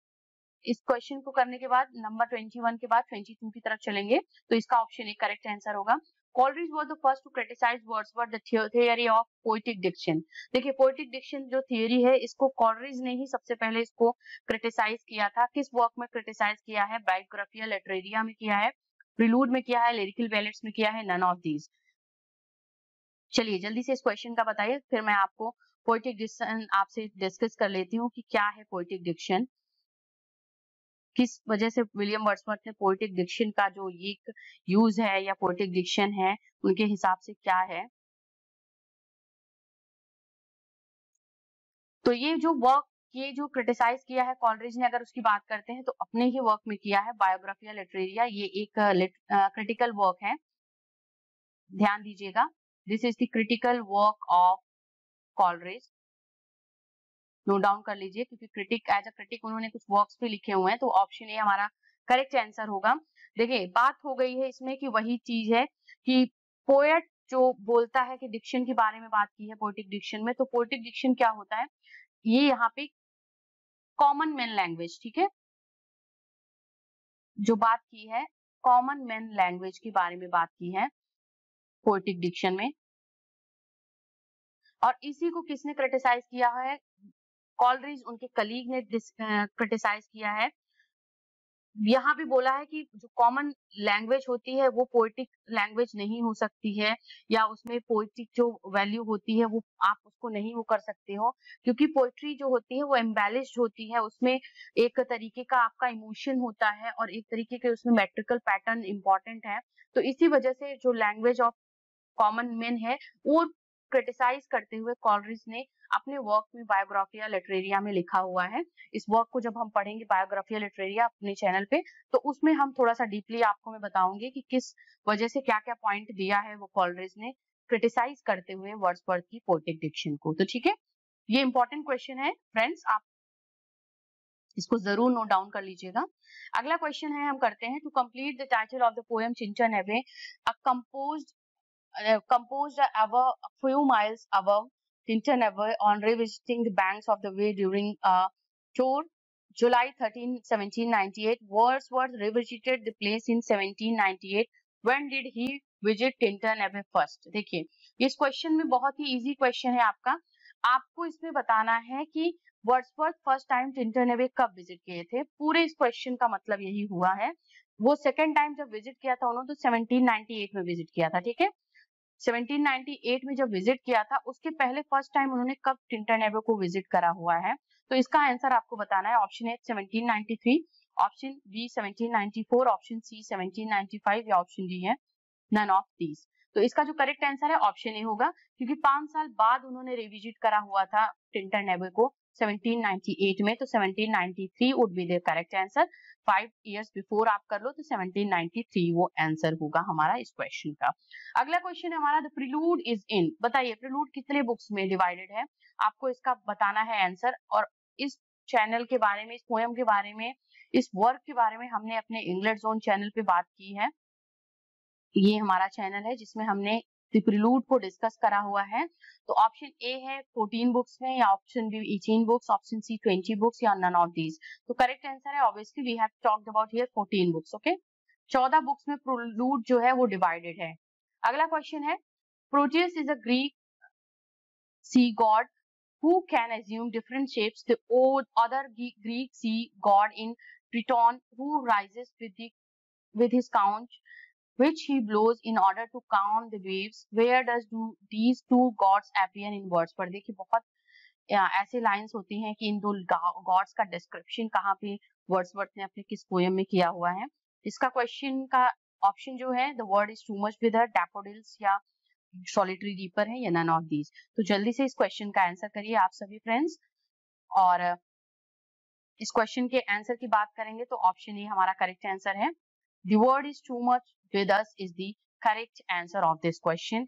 इस क्वेश्चन को करने के बाद नंबर 21 के बाद 22 की तरफ चलेंगे, तो इसका ऑप्शन ए करेक्ट आंसर होगा। Coleridge was the first to criticize Wordsworth the theory of poetic diction. देखिए पोएटिक डिक्शन जो थियरी है इसको कॉलरिज ने ही सबसे पहले इसको क्रिटिसाइज किया था। किस वर्क में क्रिटिसाइज किया है? बायोग्राफिया लिटरेरिया में किया है, प्रिलूड में किया है, लिरिकल बैलेट्स में किया है, नन ऑफ दीज। चलिए जल्दी से इस क्वेश्चन का बताइए, फिर मैं आपको पोएटिक डिक्शन आपसे डिस्कस कर लेती हूँ कि क्या है पोएटिक डिक्शन, किस वजह से विलियम वर्ड्सवर्थ ने पोएटिक डिक्शन का जो ये यूज है या पोएटिक डिक्शन है उनके हिसाब से क्या है। तो ये जो वर्क, ये जो क्रिटिसाइज किया है कॉलरिज ने, अगर उसकी बात करते हैं तो अपने ही वर्क में किया है, बायोग्राफिया लिटरेरिया, ये एक क्रिटिकल वर्क है, ध्यान दीजिएगा। This is the critical work of Coleridge, note down कर लीजिए, क्योंकि क्रिटिक एज अ क्रिटिक उन्होंने कुछ वर्क्स भी लिखे हुए हैं, तो ऑप्शन ए हमारा करेक्ट आंसर होगा। देखिए बात हो गई है इसमें कि वही चीज है कि पोएट जो बोलता है कि डिक्शन के बारे में बात की है पोएटिक डिक्शन में, तो पोएटिक डिक्शन क्या होता है, ये यहाँ पे कॉमन मैन लैंग्वेज, ठीक है, जो बात की है कॉमन मैन लैंग्वेज के बारे में बात की है पोएटिक डिक्शन में, और इसी को किसने क्रिटिसाइज किया है? कॉलरिज, उनके कलीग ने क्रिटिसाइज किया है। यहाँ भी बोला है कि जो कॉमन लैंग्वेज होती है वो पोएटिक लैंग्वेज नहीं हो सकती है, या उसमें पोएटिक जो वैल्यू होती है वो आप उसको नहीं वो कर सकते हो, क्योंकि पोएट्री जो होती है वो एम्बेलिश्ड होती है, उसमें एक तरीके का आपका इमोशन होता है और एक तरीके के उसमें मेट्रिकल पैटर्न इंपॉर्टेंट है। तो इसी वजह से जो लैंग्वेज ऑफ कॉमन मैन है वो क्रिटिसाइज करते हुए कॉलरिज ने अपने वर्क में बायोग्राफिया लिटरेरिया में लिखा हुआ है। इस वर्क को जब हम पढ़ेंगे बायोग्राफिया लिटरेरिया अपने चैनल पे, तो उसमें हम थोड़ा सा डीपली आपको मैं बताऊंगी कि किस वजह से क्या क्या पॉइंट दिया है वो कॉलरिज ने क्रिटिसाइज करते हुए वर्ड्सवर्थ की पोएटिक डिक्शन को। तो ठीक है, ये इंपॉर्टेंट क्वेश्चन है फ्रेंड्स, आप इसको जरूर नोट डाउन कर लीजिएगा। अगला क्वेश्चन है, हम करते हैं, to complete the title of the poem Tintern Abbey, a composed a few miles above Tinton Abbey on revisiting the banks of the Way during a tour, July 13, 1798. Wordsworth revisited the place in 1798. When did he visit Tinton Abbey first? देखिए, इस क्वेश्चन में बहुत ही इजी क्वेश्चन है आपका। आपको इसमें बताना है कि वर्ड्सवर्थ फर्स्ट टाइम टिंटन एबे कब विजिट किए थे। पूरे इस क्वेश्चन का मतलब यही हुआ है। वो सेकेंड टाइम जब विजिट किया था उन्होंने, तो 1798 में विजिट किया था। ठीक है, 1798 में जब विजिट किया था, उसके पहले फर्स्ट टाइम उन्होंने कब टिंटन एबे को विजिट करा हुआ है, तो इसका आंसर आपको बताना है। Option A 1793, option B 1794, option C 1795 या ऑप्शन डी है नन ऑफ दीज। तो इसका जो करेक्ट आंसर है ऑप्शन ए होगा, क्योंकि 5 साल बाद उन्होंने रिविजिट करा हुआ था टिंटन एबे को 1798 में, तो 1793 would be the correct answer. 5 years before आप कर लो तो 1793 वो आंसर होगा हमारा इस क्वेश्चन का। अगला क्वेश्चन है हमारा, द प्रिलूड इज इन, बताइए प्रिलूड कितने बुक्स में डिवाइडेड है, आपको इसका बताना है आंसर। और इस चैनल के बारे में, इस पोएम के बारे में, इस वर्क के बारे में हमने अपने इंग्लिश जोन चैनल पे बात की है। ये हमारा चैनल है जिसमें हमने द प्रिलूड को डिस्कस करा हुआ है। तो ऑप्शन ए है 14 बुक्स में, या option B 18 books, option C 20 books, या नन ऑफ दीज। तो करेक्ट आंसर है obviously we have talked about here 14 books. Okay, 14 books में प्रिलूड जो है वो डिवाइडेड है। अगला क्वेश्चन है, Proteus is a Greek sea god who can assume different shapes. The other Greek sea god in Triton who rises with his conch, which he blows in order to calm the waves. Where these two gods appear in words? पर देखिए बहुत ऐसे लाइंस होती हैं कि इन दो गॉड्स का डिस्क्रिप्शन कहाँ पे वर्ड्सवर्थ ने अपने किस पोएम में किया हुआ है। इसका क्वेश्चन का ऑप्शन जो है, the world is too much with daffodils या सॉलिटरी रीपर है, या नन ऑफ दीज। तो जल्दी से इस क्वेश्चन का आंसर करिए आप सभी फ्रेंड्स। और इस क्वेश्चन के आंसर की बात करेंगे तो ऑप्शन ए हमारा करेक्ट आंसर है। The world is too much with us is the correct answer of this question.